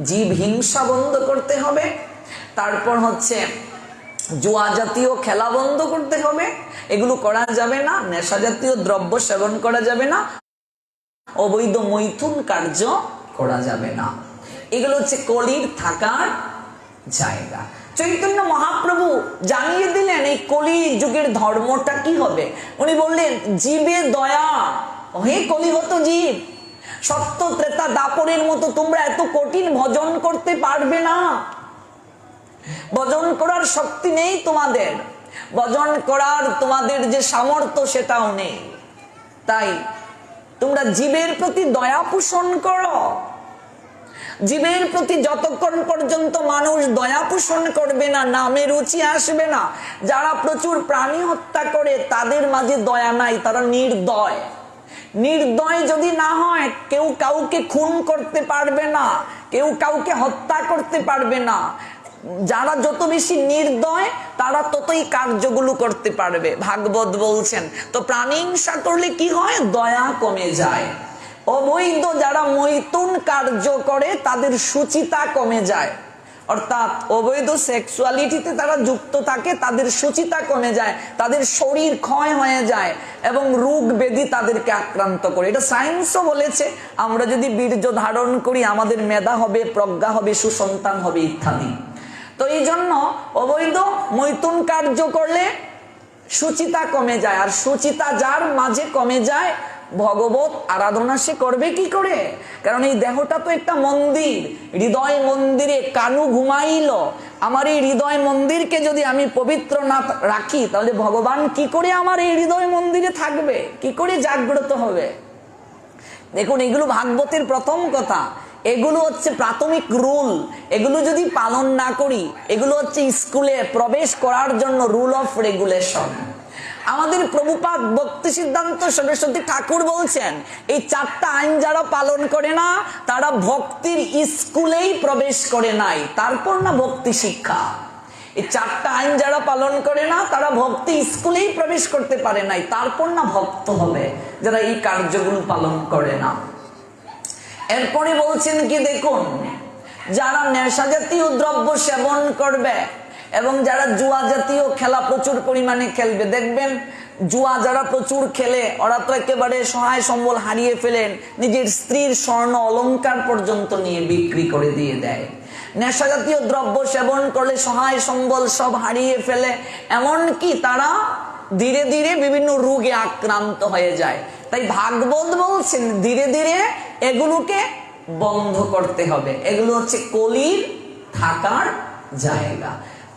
জীব হিংসা বন্ধ করতে হবে, তারপর হচ্ছে জুয়া জাতীয় খেলা বন্ধ করতে হবে, এগুলো করা যাবে না। নেশা জাতীয় দ্রব্য সেবন করা যাবে না, অবৈধ মৈথুন কার্য করা যাবে না। এগুলো হচ্ছে কলির থাকার জায়গা। চৈতন্য মহাপ্রভু জানিয়ে দিলেন এই কলি যুগের ধর্মটা কি হবে। উনি বললেন জীবে দয়া। হে কলিহত জীব, সত্য ত্রেতা দাপরের মতো তোমরা এত কঠিন ভজন করতে পারবে না। ভজন করার শক্তি নেই তোমাদের, ভজন করার তোমাদের যে সামর্থ্য সেটাও নেই। তাই তোমরা জীবের প্রতি দয়া পোষণ করো। জীবের প্রতি যতক্ষণ পর্যন্ত মানুষ দয়া পোষণ করবে না, নামে রুচি আসবে না। যারা প্রচুর প্রাণী হত্যা করে তাদের মাঝে দয়া নাই, তারা নির্দয়। নির্দয় যদি না হয়, কেউ কাউকে খুন করতে পারবে না, কেউ কাউকে হত্যা করতে পারবে না। যারা যত বেশি নির্দয় তারা ততই কার্যগুলো করতে পারবে। ভাগবত বলছেন তো প্রাণী হিংসা করলে কি হয়, দয়া কমে যায়। অবৈধ যারা মৈথুন কার্য করে তাদের সুচিতা কমে যায়, অর্থাৎ অবৈধ সেক্সুয়ালিটিতে তারা যুক্ত থাকে, তাদের সুচিতা কমে যায়, তাদের শরীর ক্ষয় হয়ে যায় এবং রোগ ব্যাধি তাদেরকে আক্রান্ত করে। এটা সায়েন্সও বলেছে, আমরা যদি বীর্য ধারণ করি আমাদের মেধা হবে, প্রজ্ঞা হবে, সুসন্তান হবে ইত্যাদি। তো এই জন্য অবৈধ মৈথুন কার্য করলে সুচিতা কমে যায়, আর সুচিতা যার মাঝে কমে যায় ভগবত আরাধনা সে করবে কি করে? কারণ এই দেহটা তো একটা মন্দির, হৃদয় মন্দিরে কানু ঘুমাইল। আমার এই হৃদয় মন্দিরকে যদি আমি পবিত্র না রাখি, তাহলে ভগবান কি করে আমার এই হৃদয় মন্দিরে থাকবে, কি করে জাগ্রত হবে? দেখুন, এগুলো ভাগবতের প্রথম কথা, এগুলো হচ্ছে প্রাথমিক রুল। এগুলো যদি পালন না করি, এগুলো হচ্ছে স্কুলে প্রবেশ করার জন্য রুল অফ রেগুলেশন। আমাদের প্রভুপাদ ভক্তি সিদ্ধান্ত সরস্বতী ঠাকুর বলছেন এই চারটা আইন যারা পালন করে না তারা ভক্তির স্কুলেই প্রবেশ করে নাই, তারপর না ভক্তি শিক্ষা। এই চারটা আইন যারা পালন করে না তারা ভক্তি স্কুলেই প্রবেশ করতে পারে নাই, তারপর না ভক্ত হবে যারা এই কার্যগুলো পালন করে না। এরপরে বলছেন কি, দেখুন, যারা নেশা জাতীয় দ্রব্য সেবন করবে এবং যারা জুয়া জাতীয় খেলা প্রচুর পরিমাণে খেলবে, দেখবেন জুয়া যারা প্রচুর খেলে ওরা তো একেবারে সহায় সম্বল হারিয়ে ফেলেন, নিজের স্ত্রীর স্বর্ণ অলংকার পর্যন্ত নিয়ে বিক্রি করে দিয়ে দেয়। নেশা জাতীয় দ্রব্য সেবন করলে সহায় সম্বল সব হারিয়ে ফেলে, এমনকি তারা ধীরে ধীরে বিভিন্ন রোগে আক্রান্ত হয়ে যায়। তাই ভাগবত বলছেন ধীরে ধীরে এগুলোকে বন্ধ করতে হবে। এগুলো হচ্ছে কলির থাকার জায়গা।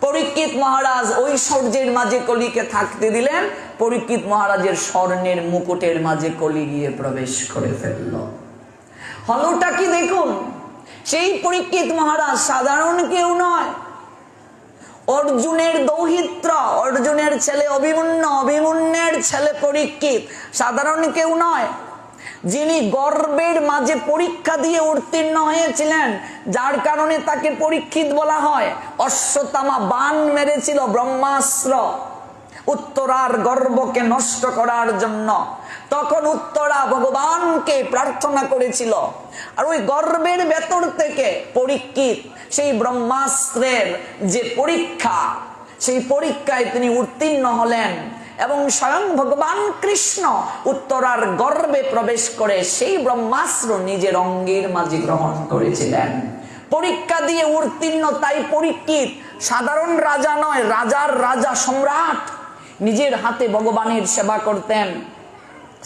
পরীক্ষিত মহারাজ ঐশ্বর্যের মাঝে কলিকে থাকতে দিলেন, পরীক্ষিত মহারাজের স্বর্ণের মুকুটের মাঝে কলি গিয়ে প্রবেশ করে ফেলল। হলোটা কি দেখুন, সেই পরীক্ষিত মহারাজ সাধারণ কেউ নয়, অর্জুনের দৌহিত্র, অর্জুনের ছেলে অভিমন্যু, অভিমন্যুর ছেলে পরীক্ষিত, সাধারণ কেউ নয়। যিনি গর্বের মাঝে পরীক্ষা দিয়ে উত্তীর্ণ হয়েছিলেন, যার কারণে তাকে পরীক্ষিত বলা হয়। অশ্বত্থামা বাণ মেরেছিল ব্রহ্মাস্ত্র উত্তরার গর্বকে নষ্ট করার জন্য, তখন উত্তরা ভগবানকে প্রার্থনা করেছিল, আর ওই গর্বের ভেতর থেকে পরীক্ষিত সেই ব্রহ্মাস্ত্রের যে পরীক্ষা, সেই পরীক্ষায় তিনি উত্তীর্ণ হলেন এবং স্বয়ং ভগবান কৃষ্ণ উত্তরার গর্ভে প্রবেশ করে সেই ব্রহ্মাস্ত্র নিজের অঙ্গের মাঝে গ্রহণ করেছিলেন। পরীক্ষা দিয়ে উত্তীর্ণ, তাই পরীক্ষিত সাধারণ রাজা নয়, রাজার রাজা, সম্রাট। নিজের হাতে ভগবানের সেবা করতেন,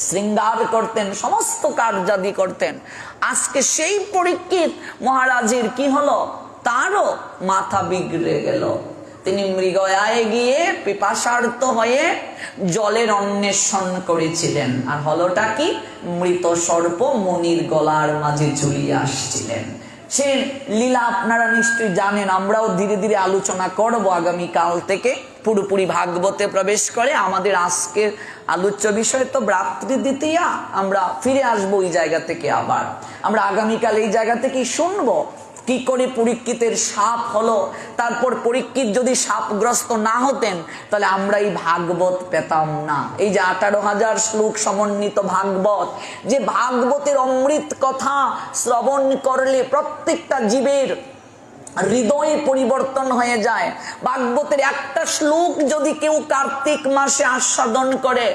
শৃঙ্গার করতেন, সমস্ত কার্যাদি করতেন। আজকে সেই পরীক্ষিত মহারাজের কি হলো, তারও মাথা বিগড়ে গেল। তিনি মৃগয়ায় গিয়ে পিপাসার্ত হয়ে জলের অন্বেষণ করেছিলেন। আর হলোটা কি? মৃত সর্প মুনির গলার মাঝে ঝুলিয়ে আসছিলেন। সে লীলা আপনারা নিশ্চয়ই জানেন, আমরাও ধীরে ধীরে আলোচনা করব আগামীকাল থেকে। পুরোপুরি ভাগবতে প্রবেশ করে আমাদের আজকের আলোচ্য বিষয় তো ভ্রাতৃ দ্বিতীয়া। আমরা ফিরে আসবো ওই জায়গা থেকে, আবার আমরা আগামীকাল এই জায়গা থেকেই শুনবো কি করে পরীক্ষিতের সাপ হলো। তারপর পরীক্ষিত যদি সাপগ্রস্ত না হতেন তাহলে আমরা এই ভাগবত পেতাম না। এই যে 18,000 শ্লোক সমন্বিত ভাগবত, যে ভাগবতের অমৃত কথা শ্রবণ করলে প্রত্যেকটা জীবের হৃদয়ে পরিবর্তন হয়ে যায়। ভাগবতের একটা শ্লোক যদি কেউ কার্তিক মাসে আস্বাদন করে,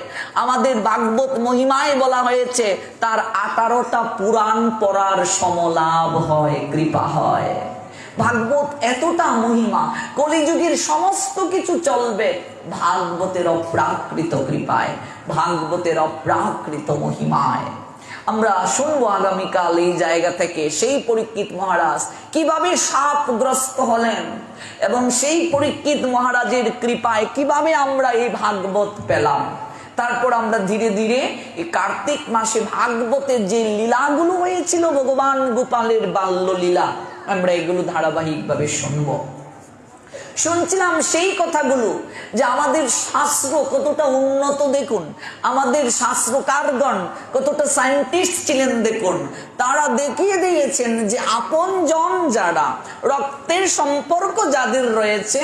আমাদের ভাগবত মহিমায় বলা হয়েছে তার 18টা পুরাণ পড়ার সমলাভ হয়, কৃপা হয়। ভাগবত এতটা মহিমা, কলিযুগের সমস্ত কিছু চলবে ভাগবতের অপ্রাকৃত কৃপায়, ভাগবতের অপ্রাকৃত মহিমায়। আমরা শুনবো আগামীকাল এই জায়গা থেকে সেই পরীক্ষিত মহারাজ কিভাবে সাপগ্রস্ত হলেন এবং সেই পরীক্ষিত মহারাজের কৃপায় কিভাবে আমরা এই ভাগবত পেলাম। তারপর আমরা ধীরে ধীরে এই কার্তিক মাসে ভাগবতের যে লীলাগুলো হয়েছিল, ভগবান গোপালের বাল্য লীলা, আমরা এগুলো ধারাবাহিকভাবে শুনবো। শুনছিলাম সেই কথাগুলো যে আমাদের শাস্ত্র কতটা উন্নত দেখুন, আমাদের শাস্ত্রকারগণ কতটা সায়েন্টিস্ট ছিলেন দেখুন। তারা দেখিয়ে দিয়েছেন যে আপনজন যারা, রক্তের সম্পর্ক যাদের রয়েছে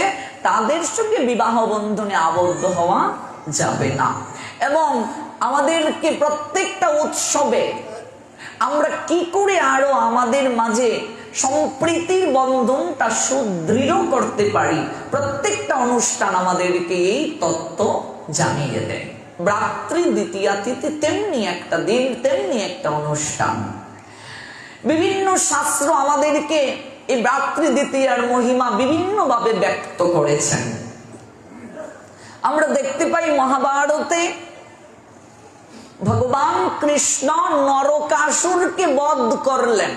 তাদের সঙ্গে বিবাহ বন্ধনে আবদ্ধ হওয়া যাবে না। এবং আমাদেরকে প্রত্যেকটা উৎসবে আমরা কি করে আরো আমাদের মাঝে সম্প্রীতির বন্ধনটা সুদৃঢ় করতে পারি, প্রত্যেকটা অনুষ্ঠান আমাদেরকে এই তত্ত্ব জানিয়ে দেয়। ভ্রাতৃ দ্বিতীয়া তিথি তেমনি একটা দিন, তেমনি একটা অনুষ্ঠান। বিভিন্ন শাস্ত্র আমাদেরকে এই ভ্রাতৃ দ্বিতীয়ার মহিমা বিভিন্নভাবে ব্যক্ত করেছেন। আমরা দেখতে পাই মহাভারতে ভগবান কৃষ্ণ নরকাসুরকে বধ করলেন।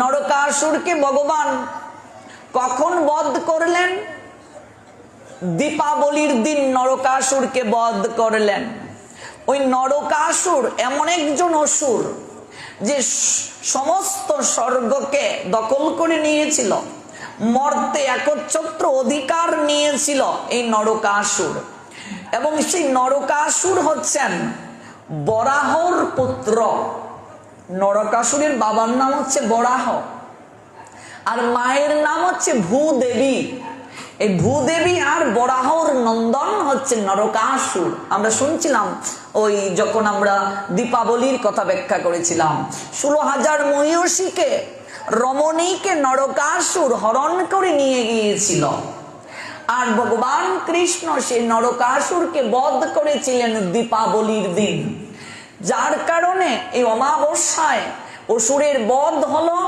নরকাসুরকে ভগবান কখন বধ করলেন? দীপাবলির দিন নরকাসুরকে বধ করলেন। ওই নরকাসুর এমন একজন অসুর যে সমস্ত স্বর্গকে দখল করে নিয়েছিল, মর্তে একচ্ছত্র অধিকার নিয়েছিল এই নরকাসুর। এবং সেই নরকাসুর হচ্ছেন বরাহর পুত্র। নরকাসুরের বাবার নাম হচ্ছে বরাহ আর মায়ের নাম হচ্ছে ভূদেবী। এই ভূদেবী আর বরাহর নন্দন হচ্ছে নরকাসুর। আমরা শুনছিলাম ওই যখন আমরা দীপাবলির কথা ব্যাখ্যা করেছিলাম, 16,000 মহিষীকে, রমণীকে নরকাসুর হরণ করে নিয়ে গিয়েছিল। আর ভগবান কৃষ্ণ সেই নরকাসুরকে বধ করেছিলেন দীপাবলির দিন। যার কারণে এই অমাবস্যায় অসুরের বধ হলো,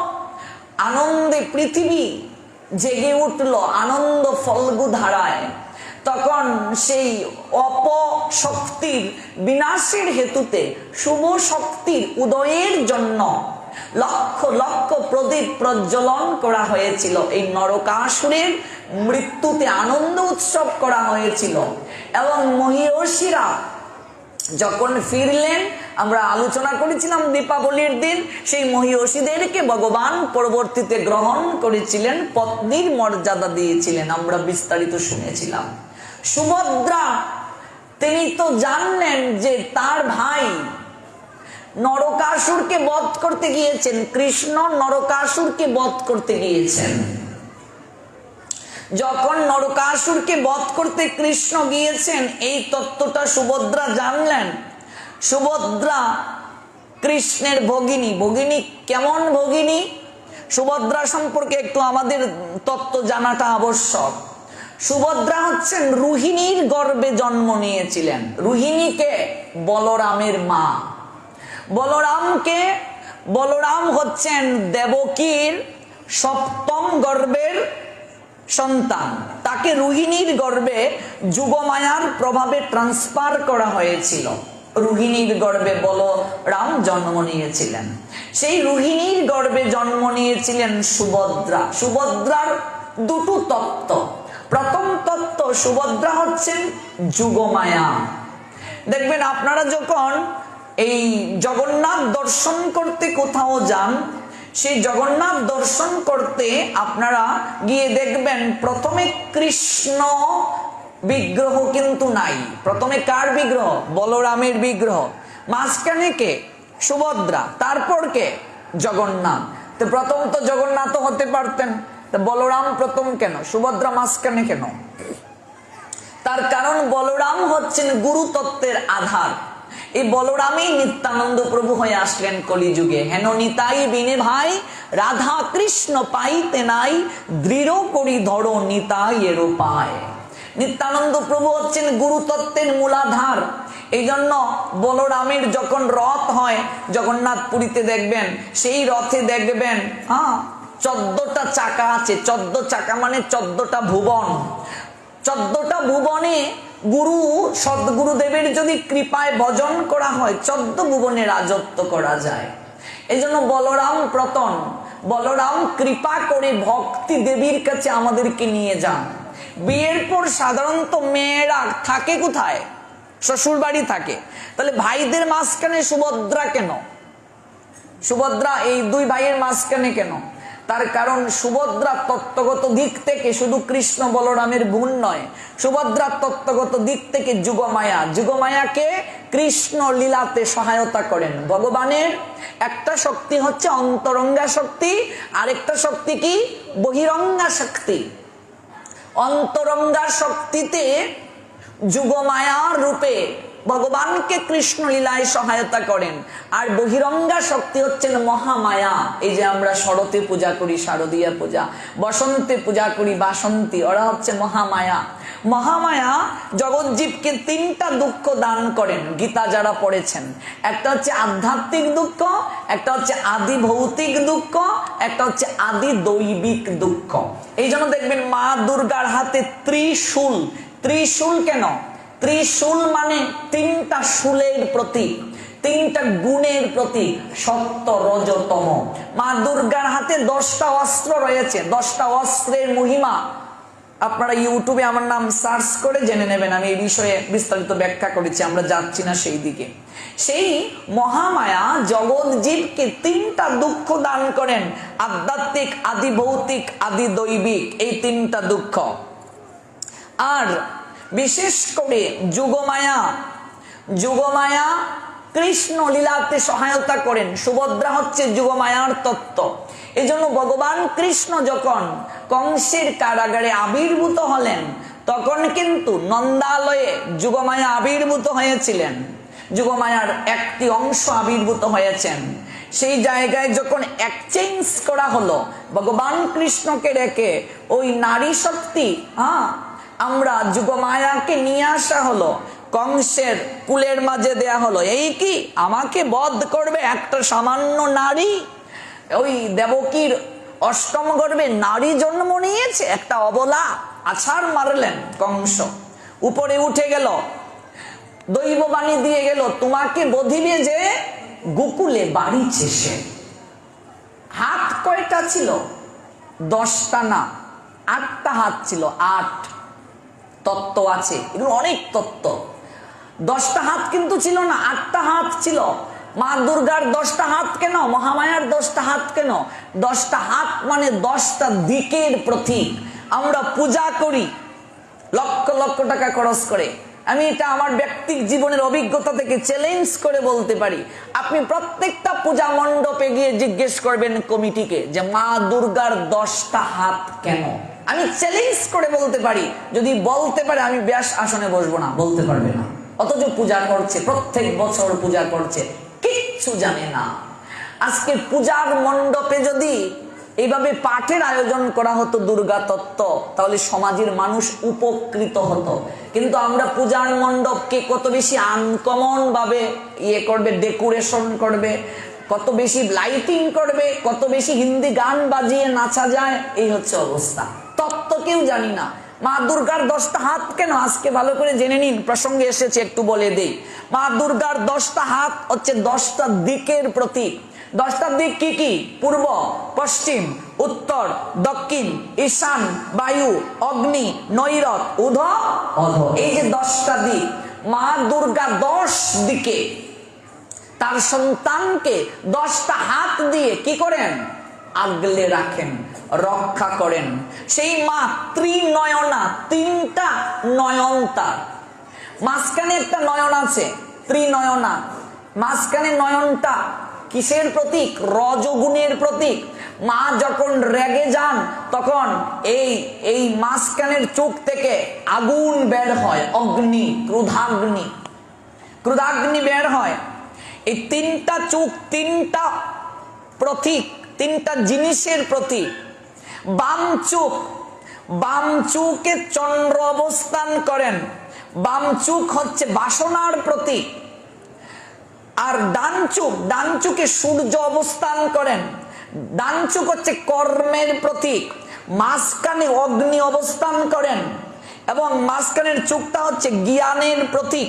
আনন্দে পৃথিবী জেগে উঠল, আনন্দ ফল্গু ধারায়। তখন সেই অপশক্তির বিনাশের হেতুতে শুভ শক্তির উদয়ের জন্য লক্ষ লক্ষ প্রদীপ প্রজ্বলন করা হয়েছিল। এই নরকাসুরের মৃত্যুতে আনন্দ উৎসব করা হয়েছিল। এবং মহিষীরা যখন ফিরলেন, আমরা আলোচনা করেছিলাম দীপাবলির দিন সেই মহিষীদেরকে ভগবান পরবর্তীতে গ্রহণ করেছিলেন, পত্নীর মর্যাদা দিয়েছিলেন, আমরা বিস্তারিত শুনেছিলাম। সুভদ্রা তিনি তো জানলেন যে তার ভাই নরকাসুরকে বধ করতে গিয়েছেন, কৃষ্ণ নরকাসুরকে বধ করতে গিয়েছেন। যখন নরকাসুরকে বধ করতে কৃষ্ণ গিয়েছেন এই তত্ত্বটা সুভদ্রা জানলেন। সুভদ্রা কৃষ্ণের ভগিনী। ভগিনী কেমন ভগিনী? সুভদ্রা সম্পর্কে একটু আমাদের তত্ত্ব জানাটা আবশ্যক। সুভদ্রা হচ্ছেন রোহিণীর গর্ভে জন্ম নিয়েছিলেন। রোহিণীকে বলরামের মা। বলরাম হচ্ছেন দেবকীর সপ্তম গর্ভের সন্তান। তাকে রোহিণীর গর্ভে যুগমায়ার প্রভাবে ট্রান্সফার করা হয়েছিল। রোহিণীর গর্ভে বলরাম জন্ম নিয়েছিলেন। সেই রোহিণীর গর্ভে জন্ম নিয়েছিলেন সুভদ্রা। সুভদ্রার দুটো তত্ত্ব। সুভদ্রা হচ্ছেন যুগমায়া। দেখবেন আপনারা যখন এই জগন্নাথ দর্শন করতে কোথাও যান, সেই জগন্নাথ দর্শন করতে আপনারা গিয়ে দেখবেন প্রথমে কৃষ্ণ বিগ্রহ কিন্তু নাই। প্রথমে কার বিগ্রহ? বলরামের বিগ্রহ। মাঝখানে কে? সুভদ্রা। তারপর কে? জগন্নাথ। তো প্রথম তো জগন্নাথ হতে পারতেন, তো বলরাম প্রথম কেন, সুভদ্রা মাঝখানে কেন? তার কারণ বলরাম হচ্ছেন গুরু তত্ত্বের আধার। এই বলরামই নিত্যানন্দ প্রভু হয়ে আসলেন কলিযুগে। হেন নিতাই বিনে ভাই রাধা কৃষ্ণ পাইতে নাই, দৃঢ় করি ধরো নিতাই এর পায়। নিত্যানন্দ প্রভু হচ্ছেন গুরু তত্ত্বের মূলাধার। এই জন্য বলরামের যখন রথ হয় জগন্নাথ পুরীতে দেখবেন, সেই রথে দেখবেন 14টা চাকা আছে। 14 চাকা মানে 14টা ভুবন। 14টা ভুবনে গুরু সদ্গুরুদেবের যদি কৃপায় ভজন করা হয় 14 ভুবনে রাজত্ব করা যায়। এই জন্য বলরাম প্রথম। বলরাম কৃপা করে ভক্তি দেবীর কাছে আমাদেরকে নিয়ে যান। বিয়ের পর সাধারণত মেয়েরা থাকে কোথায়? শ্বশুর বাড়ি থাকে। তাহলে ভাইদের মাঝখানে সুভদ্রা কেন? সুভদ্রা এই দুই ভাইয়ের মাঝখানে কেন? তার কারণ সুভদ্রা তত্ত্বগত দিক থেকে শুধু কৃষ্ণ বলরামের বোন নয়, সুভদ্রা তত্ত্বগত দিক থেকে যুগমায়া। যুগমায়াকে কৃষ্ণ লীলাতে সহায়তা করেন। ভগবানের একটা শক্তি হচ্ছে অন্তরঙ্গা শক্তি, আরেকটা শক্তি কি? বহিরঙ্গা শক্তি। অন্তরঙ্গা শক্তিতে যুগমায়ার রূপে ভগবানকে কৃষ্ণ লীলায় সহায়তা করেন। আর বহিরঙ্গা শক্তি হচ্ছেন মহামায়া। এই যে আমরা শরতে পূজা করি শারদীয়া পূজা, বসন্তে পূজা করি বাসন্তী, ওরা হচ্ছে মহামায়া। মহামায়া জগৎজীবকে 3টা দুঃখ দান করেন। গীতা যারা পড়েছেন, একটা হচ্ছে আধ্যাত্মিক দুঃখ, একটা হচ্ছে আদি ভৌতিক দুঃখ, একটা হচ্ছে আদি দৈবিক দুঃখ। এই জন্য দেখবেন মা দুর্গার হাতে ত্রিশূল। ত্রিশূল কেন? ত্রিশূল মানে 3টা শূলের প্রতীক, 3টা গুণের প্রতীক, সত্য রজ তম। মা দুর্গার হাতে 10টা অস্ত্র রয়েছে। 10টা অস্ত্রের মহিমা আপনারা ইউটিউবে আমার নাম সার্চ করে জেনে নেবেন। আমি এই বিষয়ে বিস্তারিত ব্যাখ্যা করেছি, আমরা যাচ্ছি না সেই দিকে। সেই মহামায়া জগৎ জীবকে 3টা দুঃখ দান করেন, আধ্যাত্মিক, আদি ভৌতিক, আদি দৈবিক, এই 3টা দুঃখ। আর বিশেষ করে যুগমায়া, যুগমায়া কৃষ্ণ লীলাতে সহায়তা করেন। সুভদ্রা হচ্ছে যুগমায়ার তত্ত্ব। এই জন্য ভগবান কৃষ্ণ যখন কংসের কারাগারে আবির্ভূত হলেন তখন কিন্তু নন্দালয়ে যুগমায়া আবির্ভূত হয়েছিলেন। যুগমায়ার একটি অংশ আবির্ভূত হয়েছেন। সেই জায়গায় যখন এক্সচেঞ্জ করা হলো ভগবান কৃষ্ণকে রেখে, ওই নারী শক্তি আমরা যুগমায়াকে নিয়ে আসা হলো, কংসের কুলের মাঝে দেয়া হলো। এই কি আমাকে বধ করবে একটা সামান্য নারী? ওই দেবকীর অষ্টম গর্ভে নারী জন্ম নিয়েছে একটা অবলা। আছাড় মারলেন কংস, উপরে উঠে গেল, দৈববাণী দিয়ে গেল তোমাকে বধিবে যে গোকুলে বাড়িছে সে। হাত কয়টা ছিল? 10টা না, 8টা হাত ছিল। 8 তত্ত্ব আছে, এগুলো অনেক তত্ত্ব। 10টা হাত কিন্তু ছিল না, 8টা হাত ছিল। মা দুর্গার 10টা হাত কেন? মহামায়ার 10টা হাত কেন? 10টা হাত মানে 10টা দিকের প্রতীক। আমরা পূজা করি লক্ষ লক্ষ টাকা খরচ করে। আমি এটা আমার ব্যক্তিগত জীবনের অভিজ্ঞতা থেকে চ্যালেঞ্জ করে বলতে পারি। আপনি প্রত্যেকটা পূজা মণ্ডপে গিয়ে জিজ্ঞেস করবেন কমিটিকে যে মা দুর্গার 10টা হাত কেন? আমি চ্যালেঞ্জ করে বলতে পারি, যদি বলতে পারে আমি ব্যাস আসনে বসবো না, বলতে পারবে না। অথচ পূজা করছে, প্রত্যেক বছর পূজা করছে, কিচ্ছু জানে না। আজকে পূজার মণ্ডপে যদি এইভাবে পাঠের আয়োজন করা হতো দুর্গা তত্ত্ব, তাহলে সমাজের মানুষ উপকৃত হতো। কিন্তু আমরা পূজার মণ্ডপকে কত বেশি আনকমন ভাবে করবে, ডেকোরেশন করবে, কত বেশি লাইটিং করবে, কত বেশি হিন্দি গান বাজিয়ে নাচা যায়, এই হচ্ছে অবস্থা। তত্ত্ব কেউ জানি না। মা দুর্গার 10টা হাত কেন? আজকে ভালো করে জেনে নিন, প্রসঙ্গে এসেছে একটু বলে দেই। মা দুর্গার 10টা হাত হচ্ছে 10টা দিকের প্রতীক। 10টা দিক কি কি? পূর্ব, পশ্চিম, উত্তর, দক্ষিণ, ঈশান, বায়ু, অগ্নি, নৈরত, উধ, অধ। এই যে 10টা দিক, মা দুর্গা 10 দিকে তার সন্তানকে 10টা হাত দিয়ে কি করেন? আগলে রাখেন, রক্ষা করেন। সেই মা ত্রিনয়না, 3টা নয়ন তার। মাঝখানে একটা নয়ন আছে, ত্রিনয়না। মাঝখানে নয়নটা কিসের প্রতীক? রজগুণের প্রতীক। মা যখন রেগে যান তখন এই মাঝখানের চোখ থেকে আগুন বের হয়, অগ্নি, ক্রোধাগ্নি, ক্রোধাগ্নি বের হয়। এই 3টা চোখ 3টা প্রতীক, 3টা জিনিসের প্রতীক। বাম চোখ, বাম চোখে চন্দ্র অবস্থান করেন, বাম চোখ হচ্ছে বাসনার প্রতীক। আর ডান চোখে সূর্য অবস্থান করেন, ডান চোখ হচ্ছে কর্মের প্রতীক। মাঝখানে অগ্নি অবস্থান করেন এবং মাঝখানের চোখটা হচ্ছে জ্ঞানের প্রতীক।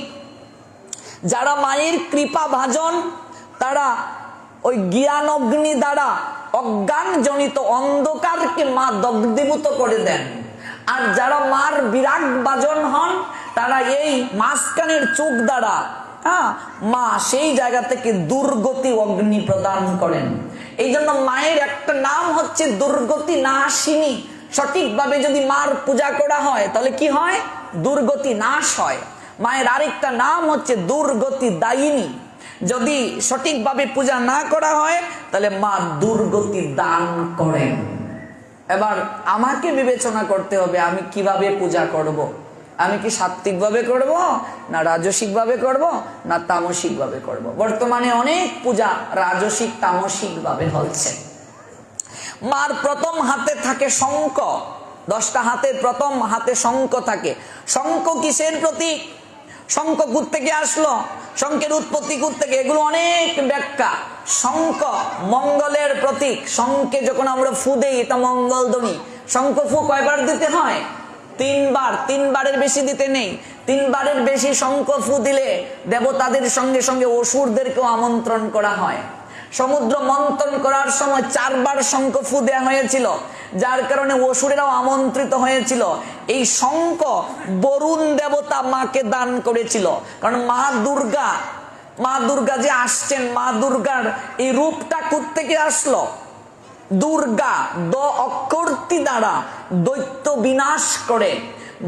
যারা মায়ের কৃপা ভাজন তারা ওই জ্ঞান অগ্নি দ্বারা অজ্ঞান জনিত অন্ধকারকে মা দগ্ধীভূত করে দেন। আর যারা মার বিরাগ ভাজন হন তারা এই মাঝখানের চোখ দ্বারা মা সেই জায়গা থেকে দুর্গতি অগ্নি প্রদান করেন। এই জন্য মায়ের একটা নাম হচ্ছে দুর্গতি নাশিনী। সঠিকভাবে যদি মার পূজা করা হয় তাহলে কি হয়? দুর্গতি নাশ হয়। মায়ের আরেকটা নাম হচ্ছে দুর্গতি দায়িনী। যদি সঠিকভাবে পূজা না করা হয় তাহলে মা দুর্গতি দান করেন। এবার আমাকে বিবেচনা করতে হবে আমি কিভাবে পূজা করব। আমি কি সাত্ত্বিক ভাবে করব, না রাজসিক ভাবে করব, না তামসিক ভাবে করব? বর্তমানে অনেক পূজা রাজসিক তামসিক ভাবে হচ্ছে। মার প্রথম হাতে থাকে শঙ্খ, 10টা হাতের প্রথম হাতে শঙ্খ থাকে। শঙ্খ কিসের প্রতীক? শঙ্খ কোথা থেকে আসলো, শঙ্খের উৎপত্তি কোথা থেকে, এগুলো অনেক ব্যাখ্যা। শঙ্খ মঙ্গলের প্রতীক। শঙ্খে যখন আমরা ফু দেই এটা মঙ্গল ধ্বনি। শঙ্খ ফু কয়বার দিতে হয়? 3 বার। 3 বারের বেশি দিতে নেই। 3 বারের বেশি শঙ্খ ফু দিলে দেবতাদের সঙ্গে সঙ্গে অসুরদেরকেও আমন্ত্রণ করা হয়। সমুদ্র মন্থন করার সময় 4 বার শঙ্খ ফু দেওয়া হয়েছিল, যার কারণে অসুরেরাও আমন্ত্রিত হয়েছিল। এই শঙ্খ বরুণ দেবতা মাকে দান করেছিল। কারণ মা দুর্গা যে আসছেন, মা দুর্গার এই রূপটা কোত্থেকে আসলো? দুর্গা দ অক্ষরটি দ্বারা দৈত্য বিনাশ করে,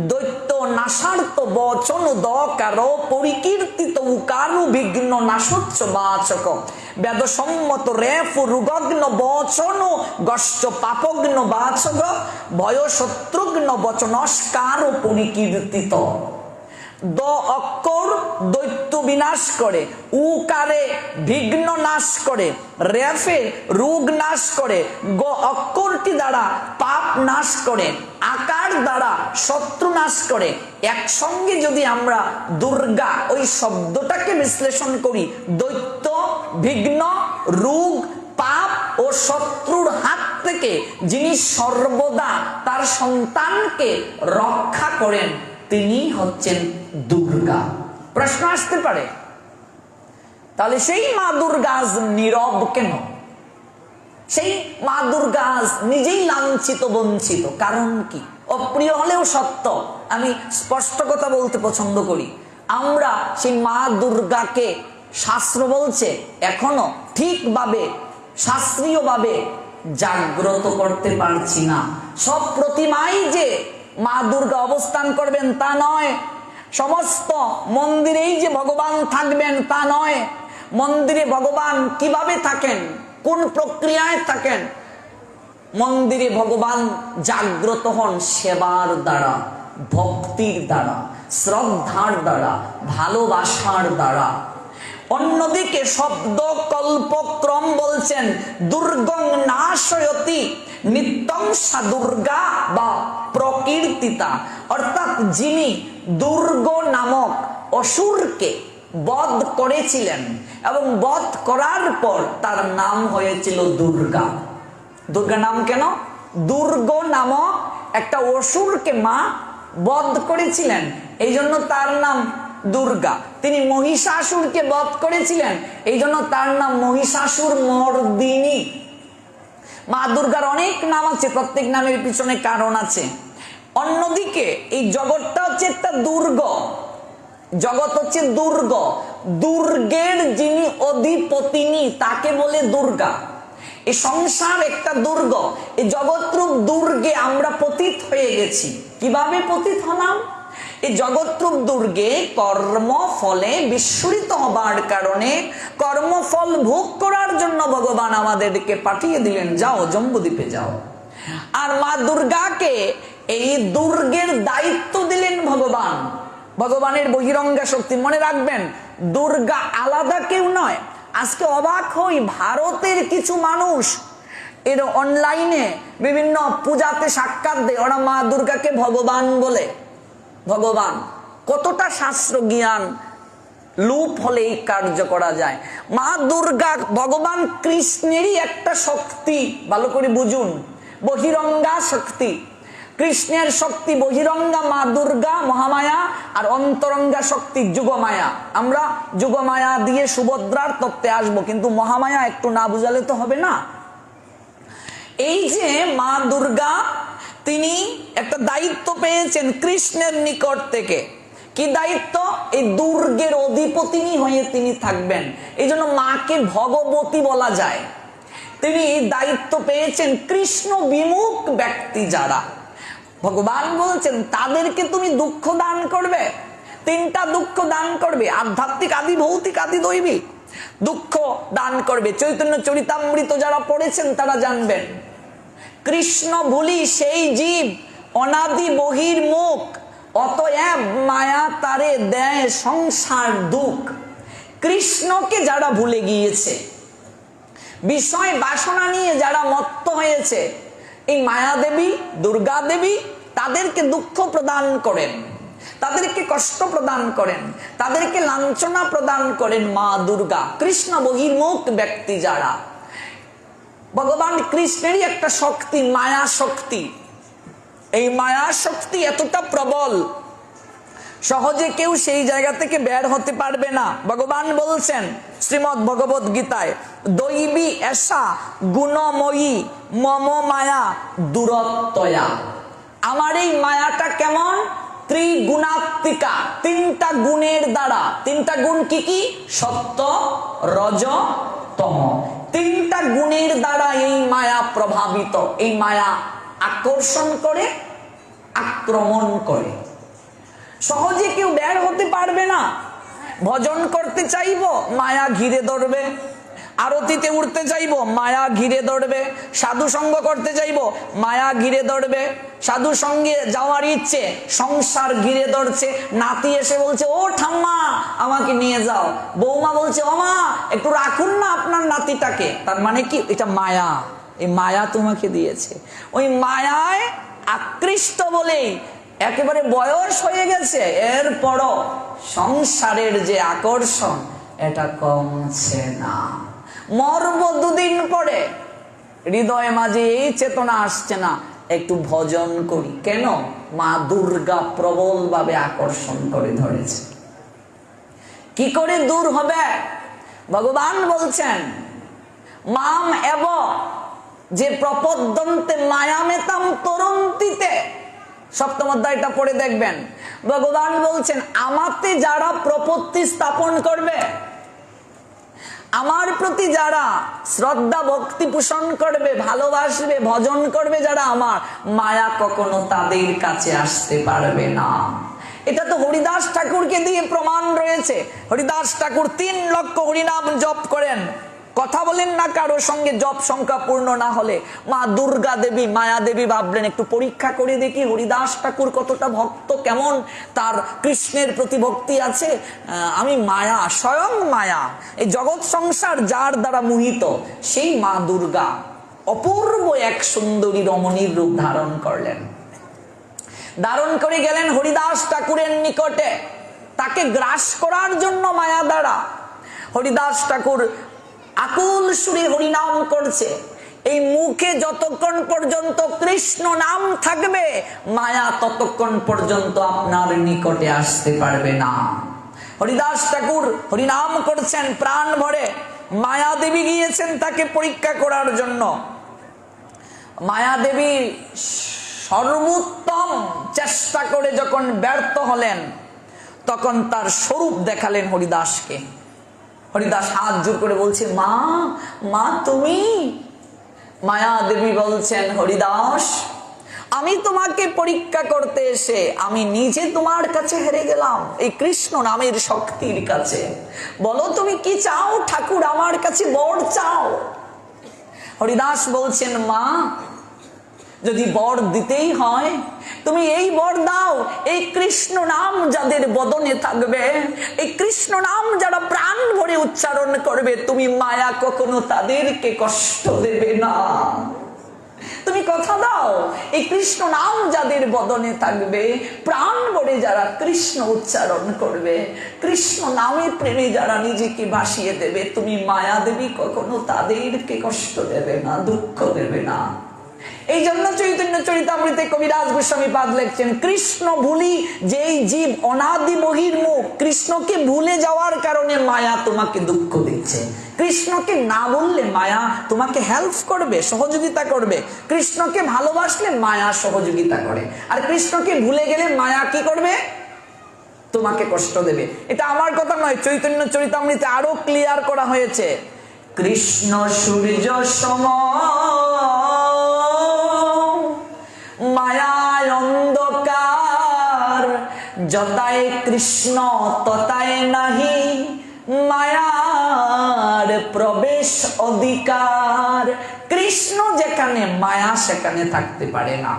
দৈত্য নাশার্থ বচন দকার পরিকীর্তিত উকারু বিঘ্ন নাশোচ্চ বাচক বেদসম্মত রেফ রুগগ্ন বচন গশ্চ পাপগ্ন বাচক ভয় শত্রুঘ্ন বচনস্কার পরিকীর্তিত। দ অক্ষর দৈত্য বিনাশ করে, উকারে বিঘ্ন নাশ করে, রেফে রোগ নাশ করে, গ অক্ষরটি দ্বারা পাপ নাশ করে, আকার দ্বারা শত্রু নাশ করে। একসঙ্গে যদি আমরা দুর্গা ওই শব্দটাকে বিশ্লেষণ করি, দৈত্য, বিঘ্ন, রোগ, পাপ ও শত্রুর হাত থেকে যিনি সর্বদা তার সন্তানকে রক্ষা করেন তিনি হচ্ছেন দুর্গা। প্রশ্ন আসতে পারে তাহলে সেই মা দুর্গা আজ নীরব কেন? সেই মা দুর্গা আজ নিজেই লাঞ্ছিত বঞ্চিত, কারণ কি? অপ্রিয় হলেও সত্য, আমি স্পষ্ট কথা বলতে পছন্দ করি। আমরা সেই মা দুর্গাকে শাস্ত্র বলছে এখনো ঠিকভাবে শাস্ত্রীয়ভাবে জাগ্রত করতে পারছি না। সব প্রতিমাই যে মা দুর্গা অবস্থান করবেন তা নয়, সমস্ত মন্দিরেই যে ভগবান থাকবেন তা নয়। মন্দিরে ভগবান কিভাবে থাকেন, কোন প্রক্রিয়ায় থাকেন? মন্দিরে ভগবান জাগ্রত হন সেবার দ্বারা, ভক্তির দ্বারা, শ্রদ্ধার দ্বারা, ভালোবাসার দ্বারা। অন্যদিকে শব্দ কল্পক্রম বলছেন দুর্গং নাশয়তি নিত্যং সা দুর্গা বা প্রকীর্তিতা, অর্থাৎ যিনি দুর্গ নামক অসুরকে বধ করেছিলেন এবং বধ করার পর তার নাম হয়েছিল দুর্গা। দুর্গা নাম কেন? দুর্গ নামক একটা অসুরকে মা বধ করেছিলেন, এই জন্য তার নাম দুর্গা। তিনি মহিষাসুরকে বধ করেছিলেন, এই জন্য তার নাম মহিষাসুর মর্দিনী। মা দুর্গার অনেক নাম আছে, প্রত্যেক নামের পিছনে কারণ আছে। অন্যদিকে এই জগৎটা হচ্ছে একটা দুর্গ, জগৎ হচ্ছে দুর্গ, দুর্গের যিনি অধিপতিনী তাকে বলে দুর্গা। এই সংসার একটা দুর্গ, এই জগৎরূপ দুর্গে আমরা পতিত হয়ে গেছি। কিভাবে পতিত হলাম? এই জগৎরূপ দুর্গে কর্ম ফলে বিস্মৃত হবার কারণে কর্মফল ভোগ করার জন্য ভগবান আমাদেরকে পাঠিয়ে দিলেন, যাও জম্বুদ্বীপে যাও। আর মা দুর্গাকে এই দুর্গের দায়িত্ব দিলেন ভগবান। ভগবানের বহিরঙ্গা শক্তি। মনে রাখবেন, দুর্গা আলাদা কেউ নয়। আজকে অবাক হই, ভারতের কিছু মানুষ এর অনলাইনে বিভিন্ন পূজাতে সাক্ষাৎ দেয়, ওরা মা দুর্গাকে ভগবান বলে। ভগবান কতটা শাস্ত্র জ্ঞান লুপ হলে এই কার্য করা যায়। মা দুর্গা ভগবান কৃষ্ণেরই একটা শক্তি, ভালো করে বুঝুন, বহিরঙ্গা শক্তি। কৃষ্ণের শক্তি বহিরঙ্গা মা দুর্গা মহামায়া, আর অন্তরঙ্গা শক্তি যুগমায়া। আমরা যুগমায়া দিয়ে সুভদ্রার তত্ত্বে আসবো, কিন্তু মহামায়া একটু না বুঝালে তো হবে না। এই যে মা দুর্গা, তিনি একটা দায়িত্ব পেয়েছেন কৃষ্ণের নিকট থেকে। কি দায়িত্ব? এই দুর্গের অধিপতিনী হয়ে তিনি থাকবেন, এই জন্য মাকে ভগবতী বলা যায়। তিনি এই দায়িত্ব পেয়েছেন কৃষ্ণ বিমুখ ব্যক্তি যারা, ভগবান বলছেন তাদেরকে তুমি দুঃখ দান করবে। তিনটা দুঃখ দান করবে, আধ্যাত্মিক, আদি ভৌতিক, আদি দৈবিক। দুঃখ দান করবে। চৈতন্য চরিতামৃত যারা পড়েছেন তারা জানবেন, কৃষ্ণ ভুলি সেই জীব অনাদি বহির্মুখ, অতএব মায়া তারে দেয় সংসার দুঃখ। কৃষ্ণকে যারা ভুলে গিয়েছে, বিষয় বাসনা নিয়ে যারা মত্ত হয়েছে, এই মায়া দেবী, দুর্গা দেবী তাদেরকে দুঃখ প্রদান করেন, তাদেরকে কষ্ট প্রদান করেন, তাদেরকে লাঞ্ছনা প্রদান করেন মা দুর্গা। কৃষ্ণ বহির্মুখ ব্যক্তি যারা, ভগবান কৃষ্ণেরই একটা শক্তি, মায়া শক্তি। এই মায়া শক্তি এতটা প্রবল, সহজে কেউ সেই জায়গা থেকে বের হতে পারবে না। ভগবান বলছেন শ্রীমদ্ ভগবত গীতায়, দৈবী এসা গুণময়ী মম মায়া দূরত্বয়া। আমার এই মায়াটা কেমন? ত্রিগুণাত্মিকা, তিনটা গুণের দ্বারা। তিনটা গুণ কি কি? সত্য, রজ, তম। তিনটা গুণের দ্বারা এই মায়া প্রভাবিত। এই মায়া আকর্ষণ করে, আক্রমণ করে। সহজে কেউ বের হতে পারবে না। ভজন করতে চাইবো, মায়া ঘিরে ধরবে। আরতিতে উঠতে চাইবো, মায়া ঘিরে ধরবে। সাধু সঙ্গ করতে চাইবো, মায়া ঘিরে ধরবে। সাধু সঙ্গে যাওয়ার ইচ্ছে, সংসার ঘিরে ধরছে। নাতি এসে বলছে, ও ঠাম্মা আমাকে নিয়ে যাও। বৌমা বলছে, ও মা একটু রাখুন না আপনার নাতিটাকে। তার মানে কি? এটা মায়া। এই মায়া তোমাকে দিয়েছে। ওই মায়ায় আকৃষ্ট বলেই একেবারে বয়স হয়ে গেছে, এরপরও সংসারের যে আকর্ষণ এটা কমছে না। মরব দুদিন পরে, হৃদয়ে মাঝে এই চেতনা আসছে না, একটু ভজন করি। কেন? মা দুর্গা প্রবল ভাবে আকর্ষণ করে ধরেছে। কি করে দূর হবে? ভগবান বলছেন, মাম এব যে প্রপদ্যন্তে মায়ামেতাম তরন্তিতে। সপ্তম অধ্যায়টা পড়ে দেখবেন। ভগবান বলছেন, আমাতে যারা প্রপত্তি স্থাপন করবে, আমার প্রতি যারা শ্রদ্ধা ভক্তি পোষণ করবে, ভালোবাসবে, ভজন করবে যারা আমার, মায়া কখনো তাদের কাছে আসতে পারবে না। এটা তো হরিদাস ঠাকুরকে দিয়ে প্রমাণ রয়েছে। হরিদাস ঠাকুর 3 লক্ষ হরিনাম জপ করেন, কথা বলেন না কারোর সঙ্গে, জপ সংখ্যা পূর্ণ না হলে। মা দুর্গা দেবী, মায়া দেবী ভাবলেন একটু পরীক্ষা করে দেখি হরিদাস ঠাকুর কতটা ভক্ত, কেমন তার কৃষ্ণের প্রতি ভক্তি আছে। আমি মায়া, স্বয়ং মায়া, এই জগৎ সংসার যার দ্বারা মোহিত, সেই মা দুর্গা অপূর্ব এক সুন্দরী রমণীর রূপ ধারণ করলেন। ধারণ করে গেলেন হরিদাস ঠাকুরের নিকটে, তাকে গ্রাস করার জন্য মায়া দ্বারা। হরিদাস ঠাকুর আকুল সুরে হরিনাম করছে। এই মুখে যতক্ষণ পর্যন্ত কৃষ্ণ নাম থাকবে, মায়া ততক্ষণ পর্যন্ত আপনার নিকটে আসতে পারবে না। হরিদাস ঠাকুর হরিনাম করছেন প্রাণ ভরে, মায়া দেবী গিয়েছেন তাকে পরীক্ষা করার জন্য। মায়া দেবী সর্বোত্তম চেষ্টা করে যখন ব্যর্থ হলেন, তখন তার স্বরূপ দেখালেন হরিদাসকে। হরিদাস হাত জোর করে বলছে, মা, মা তুমি? মায়া দেবী বলছেন, হরিদাস, আমি তোমাকে পরীক্ষা করতে এসে আমি নিজে তোমার কাছে হেরে গেলাম, এই কৃষ্ণ নামের শক্তির কাছে। বলো তুমি কি চাও ঠাকুর, আমার কাছে বর চাও। হরিদাস বলছেন, মা, যদি বর দিতেই হয় তুমি এই বর দাও, এই কৃষ্ণ নাম যাদের বদনে থাকবে, এই কৃষ্ণ নাম যারা প্রাণ ভরে উচ্চারণ করবে, তুমি মায়া কখনো তাদেরকে কষ্ট দেবে না। তুমি কথা দাও, এই কৃষ্ণ নাম যাদের বদনে থাকবে, প্রাণ ভরে যারা কৃষ্ণ উচ্চারণ করবে, কৃষ্ণ নামের প্রেমে যারা নিজেকে ভাসিয়ে দেবে, তুমি মায়া দেবী কখনো তাদেরকে কষ্ট দেবে না, দুঃখ দেবে না। এই জন্য চৈতন্য চরিতামৃতে কবিরাজ গোস্বামী পাদ লিখছেন, কৃষ্ণ ভুলি যেই জীব অনাদি বহির্মুখ, কৃষ্ণকে ভুলে যাওয়ার কারণে মায়া তোমাকে দুঃখ দিচ্ছে। কৃষ্ণকে না বললে মায়া তোমাকে হেল্প করবে, সহযোগিতা করবে। কৃষ্ণকে ভালোবাসলে মায়া সহযোগিতা করে, আর কৃষ্ণকে ভুলে গেলে মায়া কি করবে? তোমাকে কষ্ট দেবে। এটা আমার কথা নয়, চৈতন্য চরিতামৃতে আরো ক্লিয়ার করা হয়েছে। কৃষ্ণ সূর্য সম, মায়ায় অন্ধকার, যতায় কৃষ্ণ ততায় নাহি, মায়ার প্রবেশ অধিকার। কৃষ্ণ যেখানে, মায়া সেখানে থাকতে পারে না।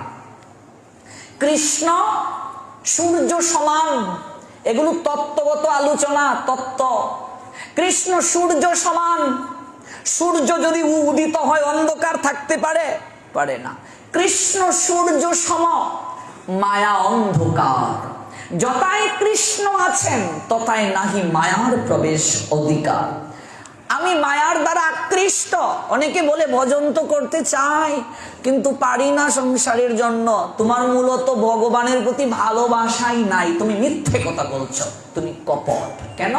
কৃষ্ণ সূর্য সমান, এগুলো তত্ত্বগত আলোচনা, তত্ত্ব। কৃষ্ণ সূর্য সমান, সূর্য যদি উদিত হয় অন্ধকার থাকতে পারে? পারে না। কৃষ্ণ সূর্য সম, মায়া অন্ধকার। যতায় কৃষ্ণ আছেন ততায় নাহি মায়ার প্রবেশ অধিকার। আমি মায়ার দ্বারা আকৃষ্ট। অনেকে বলে ভজন তো করতে চাই কিন্তু পারি না সংসারের জন্য। তোমার মূলত ভগবানের প্রতি ভালোবাসাই নাই, তুমি মিথ্যে কথা বলছো, তুমি কপট। কেন?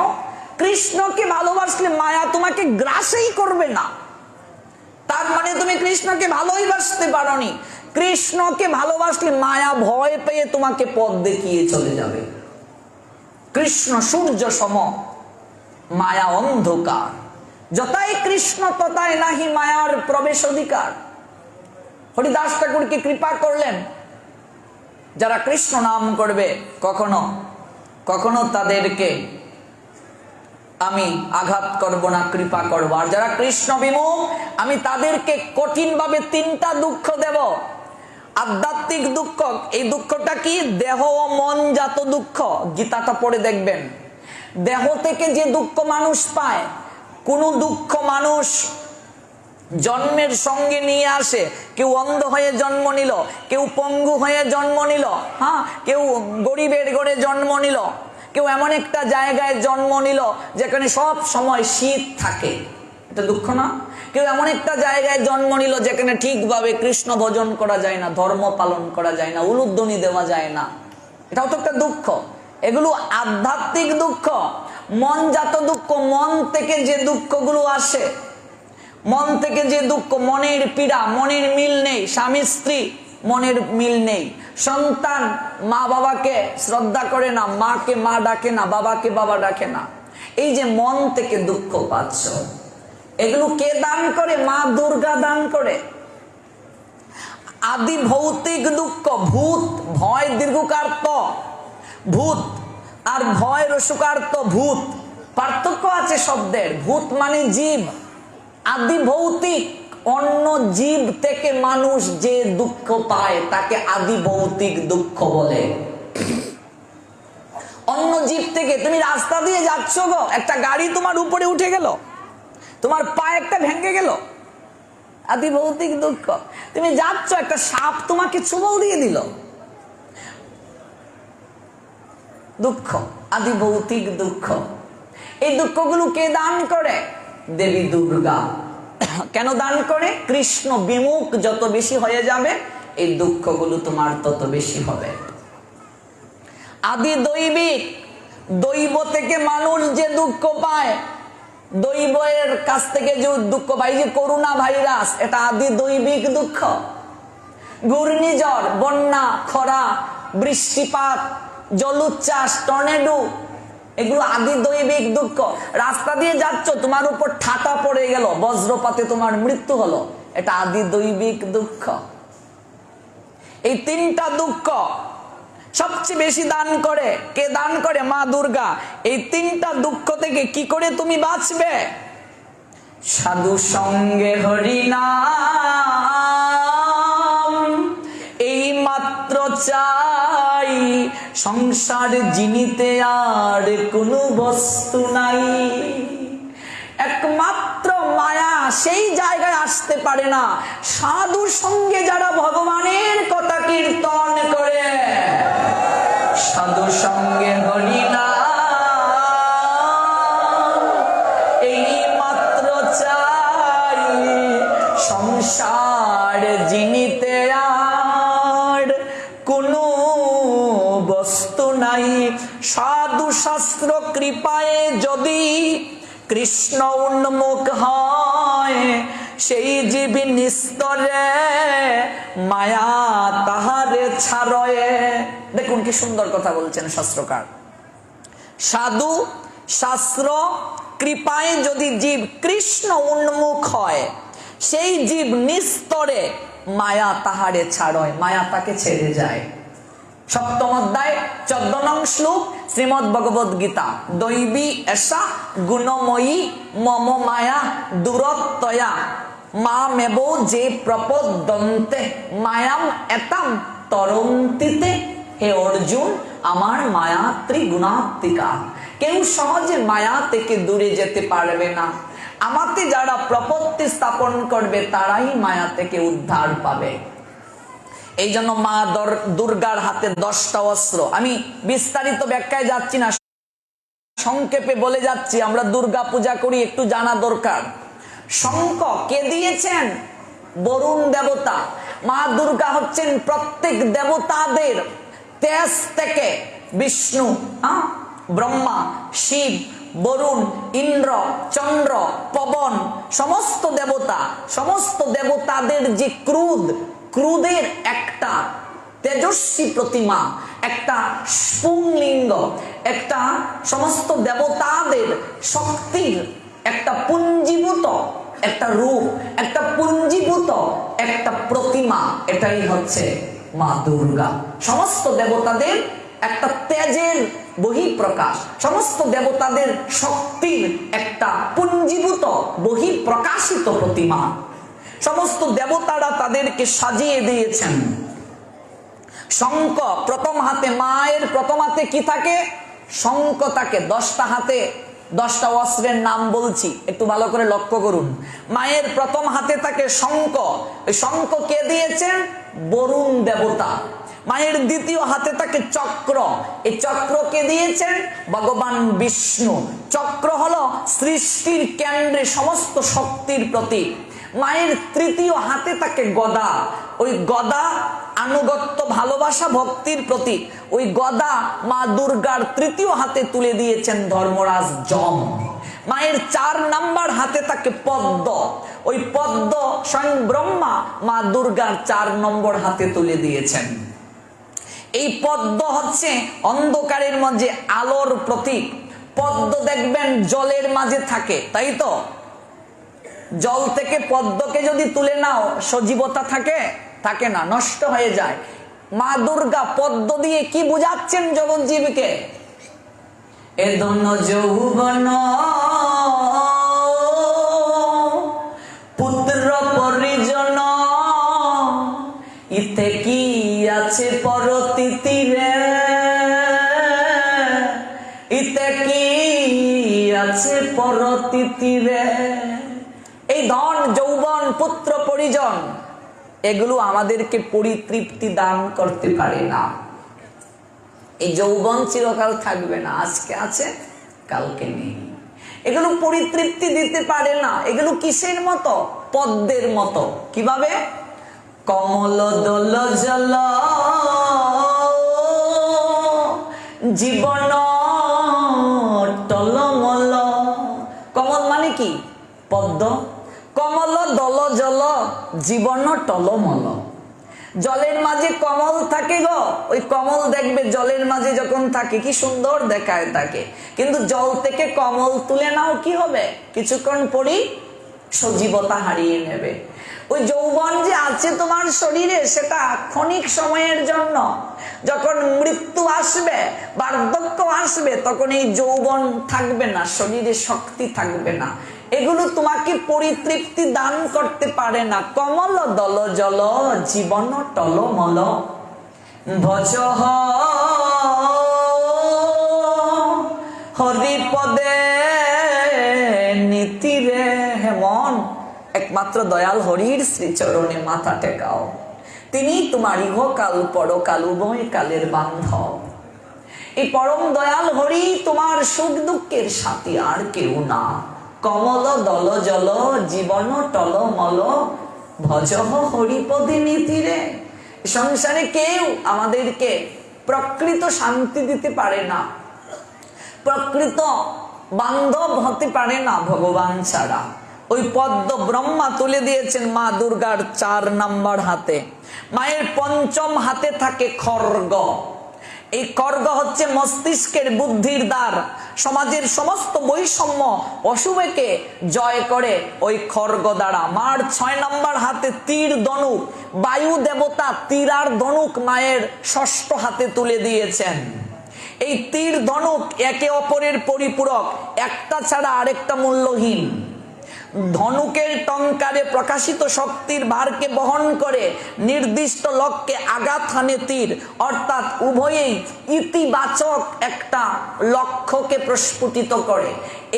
কৃষ্ণকে ভালোবাসলে মায়া তোমাকে গ্রাসই করবে না, তার মানে তুমি কৃষ্ণকে ভালোই বাসতে পারোনি। কৃষ্ণকে ভালোবাসলে মায়া ভয় পেয়ে তোমাকে পথ দেখিয়ে চলে যাবে। কৃষ্ণ সূর্য সম, মায়া অন্ধকার। যতাই কৃষ্ণ ততায় নাহি মায়ার প্রবেশ অধিকার। হরিদাস ঠাকুরকে কৃপা করলেন, যারা কৃষ্ণ নাম করবে কখনো কখনো তাদেরকে আমি আঘাত করব না, কৃপা করব। আর যারা কৃষ্ণ বিমুখ, আমি তাদেরকে কঠিন ভাবে তিনটা দুঃখ দেব। আধ্যাত্মিক দুঃখ, এই দুঃখটা কি? দেহ ও মন জাত দুঃখ। গীতাটা পড়ে দেখবেন। দেহ থেকে যে দুঃখ মানুষ পায়, কোন দুঃখ মানুষ জন্মের সঙ্গে নিয়ে আসে। কেউ অন্ধ হয়ে জন্ম নিল, কেউ পঙ্গু হয়ে জন্ম নিল, হ্যাঁ, কেউ গরিবের ঘরে জন্ম নিল, কেউ এমন একটা জায়গায় জন্ম নিল যেখানে সব সময় শীত থাকে, এটা দুঃখ না? কেউ এমন একটা জায়গায় জন্ম নিল যেখানে ঠিকভাবে কৃষ্ণ ভজন করা যায় না, ধর্ম পালন করা যায় না, উলুধ্বনি দেওয়া যায় না, এটাও তো একটা দুঃখ। এগুলো আধ্যাত্মিক দুঃখ। মনজাত দুঃখ, মন থেকে যে দুঃখগুলো আসে, মন থেকে যে দুঃখ, মনের পীড়া, মনের মিল নেই, স্বামী স্ত্রী মনের মিল নেই, সন্তান মা বাবাকে শ্রদ্ধা করে না, মাকে মা ডাকে না, বাবাকে বাবা ডাকে না, এই যে মন থেকে দুঃখ পাচ্ছ, এগুলো কে দান করে? মা দুর্গা দান করে। আদি ভৌতিক দুঃখ, ভূত, ভয় দীর্ঘকার্ত ভূত আর ভয় রসুকার্ত ভূত, পার্থক্য আছে শব্দের। ভূত মানে জীব, আদি ভৌতিক অন্য জীব থেকে মানুষ যে দুঃখ পায় তাকে আদি ভৌতিক দুঃখ বলে। অন্য জীব থেকে, তুমি রাস্তা দিয়ে যাচ্ছ গো, একটা গাড়ি তোমার উপরে উঠে গেল, তোমার পা একটা ভেঙে গেল, আদি ভৌতিক দুঃখ। তুমি যাচ্ছ, একটা সাপ তোমাকে চুমল দিয়ে দিল, দুঃখ, আদি ভৌতিক দুঃখ। এই দুঃখগুলো কে দান করে? দেবী দুর্গা। কেন দান করে? কৃষ্ণ বিমুখ যত বেশি হয়ে যাবে এই দুঃখগুলো তোমার তত বেশি হবে। আদি দৈবিক, দৈব থেকে মানুষ যে দুঃখ পায়, দৈবের কাছ থেকে যে দুঃখ পায়, যে করোনা ভাইরাস, এটা আদি দৈবিক দুঃখ। ঘূর্ণিঝড়, বন্যা, খরা, বৃষ্টিপাত, জলোচ্ছ্বাস, টর্নেডো, এগুলো আদি দৈবিক দুঃখ। রাস্তা দিয়ে যাচ্ছ, তোমার উপর ঠাটা পড়ে গেল, বজ্রপাতে তোমার মৃত্যু হলো, এটা আদি দৈবিক দুঃখ। এই তিনটা দুঃখ সবচেয়ে বেশি দান করে কে? দান করে মা দুর্গা। এই তিনটা দুঃখ থেকে কি করে তুমি বাঁচবে? সাধু সঙ্গে হরিনাম এই মাত্র চাই, সংসার জিনিতে আর কোনো বস্তু নাই। একমাত্র মায়া সেই জায়গায় আসতে পারে না সাধু সঙ্গে যারা ভগবানের কথা কীর্তন করে। সাধু সঙ্গে হরিনাম এই মাত্র চাই, সংসার জিনিতে আর কোনো বস্তু নাই। সাধু শাস্ত্র কৃপায় যদি কৃষ্ণ উন্মুখ হয়, সেই জীবী নিস্তরে মায়া তাহারে ছাড়য়ে। দেখুন কি সুন্দর কথা বলছেন শাস্ত্রকার। সাধু শাস্ত্র কৃপায় যদি জীব কৃষ্ণ উন্মুখ হয়, সেই জীব নিস্তরে মায়া তাহারে ছাড়য়, মায়া তাকে ছেড়ে যায়। সপ্তম অধ্যায় 14 নং শ্লোক শ্রীমদ ভগবদ গীতা। দৈবী এষা গুণময়ী মম মায়া দূরত্বয়া মামেব যে প্রপদ্যন্তে মায়াম এতাম তরন্তিতে। হে অর্জুন, আমার মায়া ত্রিগুণাত্মিকা, কেউ সহজে মায়া থেকে দূরে যেতে পারবে না। আমাতে যারা প্রপত্তি স্থাপন করবে তারাই মায়া থেকে উদ্ধার পাবে। এই জন্য মা দুর্গার হাতে 10টা অস্ত্র। আমি বিস্তারিত ব্যাখ্যায় যাচ্ছি না, সংক্ষেপে বলে যাচ্ছি। আমরা দুর্গা পূজা করি, একটু জানা দরকার। শঙ্খ কে দিয়েছেন? বরুণ দেবতা। মা দুর্গা হচ্ছেন প্রত্যেক দেবতাদের তেজ থেকে বিষ্ণু, ব্রহ্মা, শিব, বরুণ, ইন্দ্র, চন্দ্র, পবন, সমস্ত দেবতা, সমস্ত দেবতাদের যে ক্রোধের একটা তেজস্বী প্রতিমা, একটা স্ফুলিঙ্গ, একটা সমস্ত দেবতাদের শক্তির একটা পুঞ্জীভূত একটা রূপ, একটা পুঞ্জীভূত একটা প্রতিমা, এটাই হচ্ছে মা দুর্গা। সমস্ত দেবতাদের একটা তেজের বহিঃপ্রকাশ, সমস্ত দেবতাদের শক্তির একটা পুঞ্জীভূত বহিঃপ্রকাশিত প্রতিমা। সমস্ত দেবতারা তাদেরকে সাজিয়ে দিয়েছেন। শঙ্খ প্রথম হাতে, মায়ের প্রথম হাতে কি থাকে? শঙ্খ থাকে। 10টা হাতে 10টা অস্ত্রের নাম বলছি, একটু ভালো করে লক্ষ্য করুন। মায়ের প্রথম হাতে থাকে শঙ্খ। এই শঙ্খ কে দিয়েছেন? বরুণ দেবতা। মায়ের দ্বিতীয় হাতে থাকে চক্র। এই চক্র কে দিয়েছেন? ভগবান বিষ্ণু। চক্র হলো সৃষ্টির কেন্দ্রে সমস্ত শক্তির প্রতীক। মায়ের তৃতীয় হাতে থাকে গদা। ওই গদা আনুগত্য, ভালোবাসা, ভক্তির প্রতীক। ওই গদা মা দুর্গার তৃতীয় হাতে তুলে দিয়েছেন ধর্মরাজ যম। মায়ের 4 নাম্বার হাতে থাকে পদ্ম। ওই পদ্ম স্বয়ং ব্রহ্মা মা দুর্গার 4 নম্বর হাতে তুলে দিয়েছেন। এই পদ্ম হচ্ছে অন্ধকারের মাঝে আলোর প্রতীক। পদ্ম দেখবেন জলের মাঝে থাকে, তাই তো? জল থেকে পদ্মকে যদি তুলে নাও, সজীবতা থাকে? থাকে না, নষ্ট হয়ে যায়। মা দুর্গা পদ্ম দিয়ে কি বুঝাচ্ছেন জগৎজীবীকে? এ ধন্য যৌবন পুত্র পরিজন, ইতে কি আছে পরতিতিরে, ইতে কি আছে পরতিতিরে। এই ধন যৌবন পুত্র পরিজন এগুলো আমাদেরকে পরিতৃপ্তি দান করতে পারে না। এই যৌবন চিরকাল থাকবে না, আজকে আছে কালকে নেই। এগুলো পরিতৃপ্তি দিতে পারে না। এগুলো কিসের মতো? পদ্মের মতো। কিভাবে? কমল দোল জল জীবন পদ্ম কমল দল জল জীবন টলমল। জলের মাঝে কমল থাকে গো, ওই কমল দেখবে জলের মাঝে যখন থাকে কি সুন্দর দেখায় তাকে, কিন্তু জল থেকে কমল তুলে নাও কি হবে, কিছুক্ষণ পরই সজীবতা হারিয়ে নেবে। ওই যৌবন যে আছে তোমার শরীরে সেটা ক্ষণিক সময়ের জন্য, যখন মৃত্যু আসবে বার্ধক্য আসবে তখন এই যৌবন থাকবে না, শরীরে শক্তি থাকবে না, এগুলো তোমাকে পরিতৃপ্তি দান করতে পারে না। কমল দল জল জীবন টলমল ভজ হরিপদে নীতিরে হেমন। একমাত্র দয়াল হরির শ্রীচরণে মাথা টেকাও, তিনি তোমার ইহকাল পরকাল উভয় কালের বান্ধব। এই পরম দয়াল হরি তোমার সুখ দুঃখের সাথী, আর কেউ না। কমল দল জল জীবন টলমল ভজ হরিপদে নীতিরে। সংসারে কেউ আমাদেরকে প্রকৃত শান্তি দিতে পারে না, প্রকৃত বান্ধব হতে পারে না ভগবান ছাড়া। ওই পদ্ম ব্রহ্মা তুলে দিয়েছেন মা দুর্গার 4 নাম্বার হাতে। মায়ের 5ম হাতে থাকে খড়গ। এই খড়গ হচ্ছে মস্তিষ্কের বুদ্ধির দ্বার, সমাজের সমস্ত বৈষম্য অশুভকে জয় করে ওই খড়গ দ্বারা। মার 6 নাম্বার হাতে তীর ধনুক, বায়ু দেবতা তীর আর ধনুক মায়ের 6ষ্ঠ হাতে তুলে দিয়েছেন। এই তীর ধনুক একে অপরের পরিপূরক, একটা ছাড়া আরেকটা মূল্যহীন। ধনুকের টঙ্কারে প্রকাশিত শক্তির ভারকে বহন করে নির্দিষ্ট লক্ষ্যে আঘাত হানে তীর, অর্থাৎ উভয়েই ইতিবাচক একটা লক্ষ্যকে প্রস্ফুটিত করে।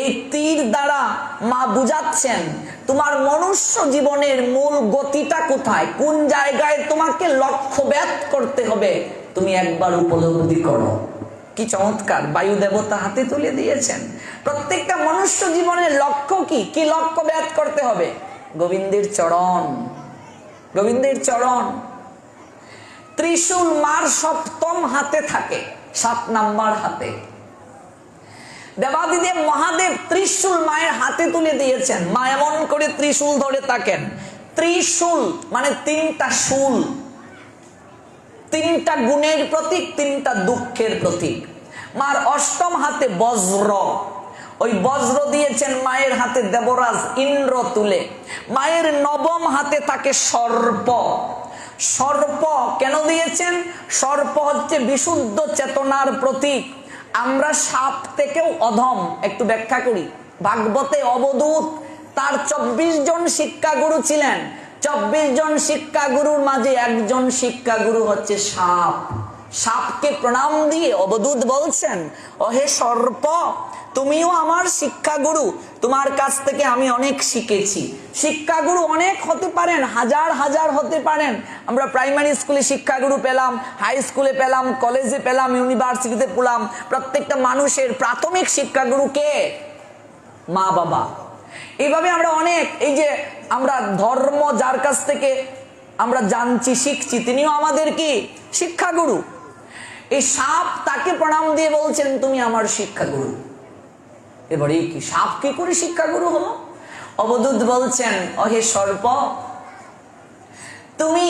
এই তীর দ্বারা মা বুঝাচ্ছেন তোমার মনুষ্য জীবনের মূল গতিটা কোথায়, কোন জায়গায় তোমাকে লক্ষ্য ব্যাধ করতে হবে, তুমি একবার উপলব্ধি করো। কি চমৎকার বায়ু দেবতা হাতে তুলে দিয়েছেন। প্রত্যেকটা মনুষ্য জীবনের লক্ষ্য কি, কি লক্ষ্য ব্যাধ করতে হবে, গোবিন্দের চরণ, গোবিন্দের চরণ। ত্রিশূল মার 7ম হাতে থাকে, 7 নাম্বার হাতে। দেবাদিদেব মহাদেব ত্রিশূল মায়ের হাতে তুলে দিয়েছেন। মা এমন করে ত্রিশূল ধরে থাকেন। ত্রিশূল মানে 3টা শূল, 3টা গুণের প্রতীক, 3টা দুঃখের প্রতীক। মার 8ম হাতে বজ্র, ওই বজ্র দিয়েছেন মায়ের হাতে দেবরাজ ইন্দ্র তুলে। মায়ের 9ম হাতে থাকে সর্প। সর্প কেন দিয়েছেন, সর্প হচ্ছে বিশুদ্ধ চেতনার প্রতীক। আমরা সাপ থেকেও অধম, একটু ব্যাখ্যা করি। ভাগবতে অবধূত তার 24 জন শিক্ষাগুরু ছিলেন, 24 জন শিক্ষাগুরুর মাঝে একজন শিক্ষাগুরু হচ্ছে সাপ। সাপকে প্রণাম দিয়ে অবধূত বলছেন, ওহে সর্প তুমিও আমার শিক্ষাগুরু, তোমার কাছ থেকে আমি অনেক শিখেছি। শিক্ষাগুরু অনেক হতে পারেন, হাজার হাজার হতে পারেন। আমরা প্রাইমারি স্কুলে শিক্ষাগুরু পেলাম, হাই স্কুলে পেলাম, কলেজে পেলাম, ইউনিভার্সিটিতে পেলাম। প্রত্যেকটা মানুষের প্রাথমিক শিক্ষাগুরু কে? মা বাবা। এইভাবে আমরা অনেক, এই যে আমরা ধর্ম যার কাছ থেকে আমরা জানছি শিখছি, তিনিও আমাদের কি শিক্ষাগুরু। এই সাপ তাকে প্রণাম দিয়ে বলছেন তুমি আমার শিক্ষাগুরু। এবারে কি সাপ কি করে শিক্ষাগুরু হলো? অবধূত বলছেন, ওহে সর্প তুমি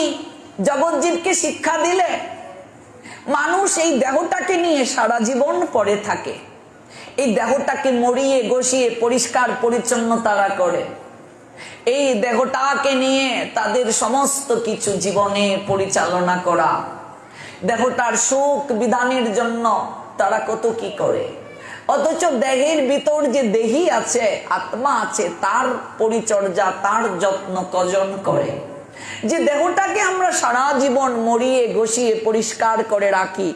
জগৎজীবকে শিক্ষা দিলে। মানুষ এই দেহটাকে নিয়ে সারা জীবন পড়ে থাকে, এই দেহটাকে মরিয়ে গসিয়ে পরিষ্কার পরিচ্ছন্ন তারা করে। এই দেহটাকে নিয়ে তাদের সমস্ত কিছু জীবনে পরিচালনা করা, দেহটার সুখ বিধানের জন্য তারা কত কি করে। অথচ দেহের ভিতর যে দেহি আছে, আত্মা আছে, তার পরিচর্যা তার যত্ন কজন করে। যে দেহটাকে আমরা সারা জীবন মরিয়ে গসিয়ে পরিষ্কার করে রাখি,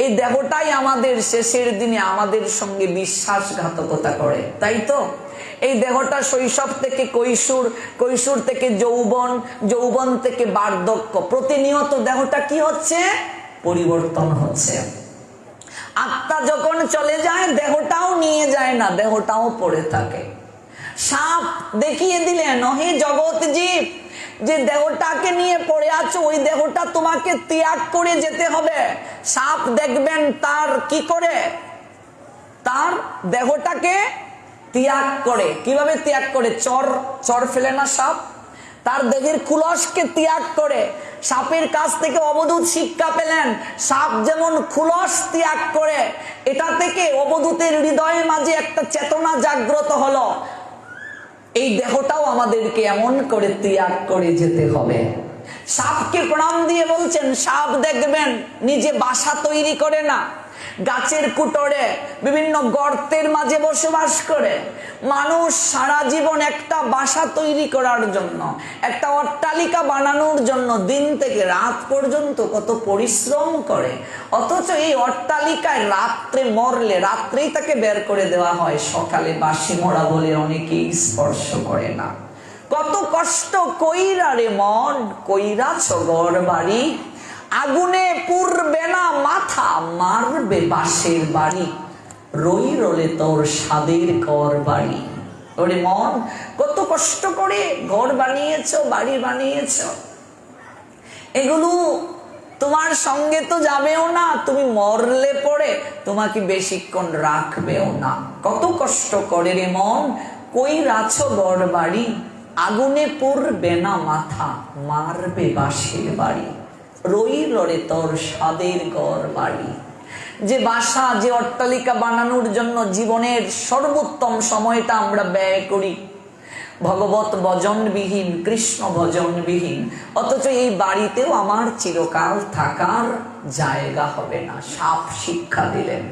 এই দেহটাই আমাদের শেষের দিনে আমাদের সঙ্গে বিশ্বাসঘাতকতা করে, তাই তো? এই দেহটা শৈশব থেকে কৈশোর, কৈশোর থেকে যৌবন, যৌবন থেকে বার্ধক্য, প্রতিনিয়ত দেহটা কি হচ্ছে? পরিবর্তন হচ্ছে। আত্মা যখন চলে যায় দেহটাও নিয়ে যায় না, দেহটাও পড়ে থাকে। সাপ দেখিয়ে দিলেন, হে জগৎ জীব, যে দেহটাকে নিয়ে পড়ে আছো ওই দেহটা তোমাকে ত্যাগ করে যেতে হবে। সাপ দেখবেন তার কি করে, তার দেহটাকে ত্যাগ করে। কিভাবে ত্যাগ করে? চর ফেলে না সাপ, তার দেহের কুলসকে ত্যাগ করে। সাপের কাছ থেকে অবধূত শিক্ষা পেলেন, সাপ যেমন কুলস ত্যাগ করে, এটা থেকে অবধূতের হৃদয়ের মাঝে একটা চেতনা জাগ্রত হলো, এই দেহটাও আমাদেরকে এমন করে ত্যাগ করে যেতে হবে। সাপকে প্রণাম দিয়ে বলছেন, সাপ দেখবেন নিজে বাসা তৈরি করে না, গাছের কুটরে বিভিন্ন গর্তের মাঝে বসবাস করে। মানুষ সারা জীবন একটা বাসা তৈরি করার জন্য, একটা অট্টালিকা বানানোর জন্য দিন থেকে রাত পর্যন্ত কত পরিশ্রম করে, অথচ এই অট্টালিকায় রাত্রে মরলে রাত্রেই তাকে বের করে দেওয়া হয়, সকালে বাসি মরা বলে অনেকেই স্পর্শ করে না। কত কষ্ট কইরা রে মন, কইরা ছগর বাড়ি, আগুনে পুড়বে না মাথা, মারবে বাঁশের বাড়ি, রই রলে তোর স্বাদের ঘর বাড়ি। ওরে মন, কত কষ্ট করে ঘর বানিয়েছো, বাড়ি বানিয়েছো, এগুলো তোমার সঙ্গে তো যাবেও না, তুমি মরলে পরে তোমাকে বেশিক্ষণ রাখবেও না। কত কষ্ট করে রে মন, কইরাছো ঘর বাড়ি, আগুনে পুড়বে না মাথা, মারবে বাঁশের বাড়ি, রই লড়ে তোর স্বাদের ঘর বাড়ি। যে বাসা, যে অট্টালিকা বানানোর জন্য জীবনের সর্বোত্তম সময়টা আমরা ব্যয় করি ভগবত ভজনবিহীন, কৃষ্ণ ভজনবিহীন, অথচ এই বাড়িতেও আমার চিরকাল থাকার জায়গা হবে না। সাপ শিক্ষা দিলেন।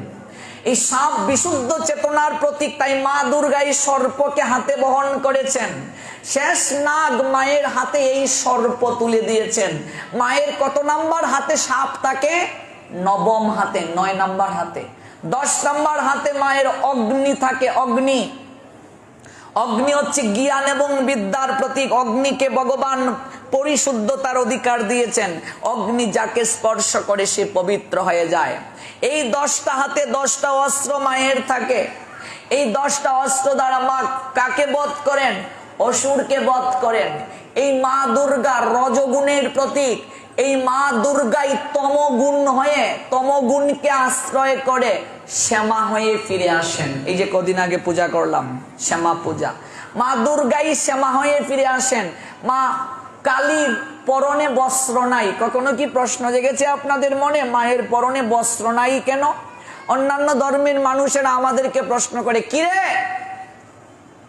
এই সাপ বিশুদ্ধ চেতনার প্রতীক, তাই মা দুর্গা এই সর্পকে হাতে বহন করেছেন। শেষ নাগ মায়ের হাতে এই সর্প তুলে দিয়েছেন। মায়ের কত নাম্বার হাতে সাপ থাকে? নবম হাতে, 9 নাম্বার হাতে। 10 নাম্বার হাতে মায়ের অগ্নি থাকে। অগ্নি হচ্ছে জ্ঞান এবং বিদ্যার প্রতীক। অগ্নিকে ভগবান পরিশুদ্ধতার অধিকার দিয়েছেন। অগ্নি যাকে স্পর্শ করে সে পবিত্র হয়ে যায়। এই 10টা হাতে 10টা অস্ত্র মায়ের থাকে। এই 10টা অস্ত্র দ্বারা মা কাকে বধ করেন? অসুরকে বধ করেন। এই মা দুর্গা রজগুণের প্রতীক। এই মা দুর্গাই তমগুণ হয়ে, তমগুণকে আশ্রয় করে শ্যামা হয়ে ফিরে আসেন। এই যে কদিন আগে পূজা করলাম শ্যামা পূজা, মা দুর্গাই শ্যামা হয়ে ফিরে আসেন। মা কালীর পরনে বস্ত্র নাই। কখনো কি প্রশ্ন জেগেছে আপনাদের মনে, মায়ের পরনে বস্ত্র নাই কেন? অন্যান্য ধর্মের মানুষেরা আমাদেরকে প্রশ্ন করে, কিরে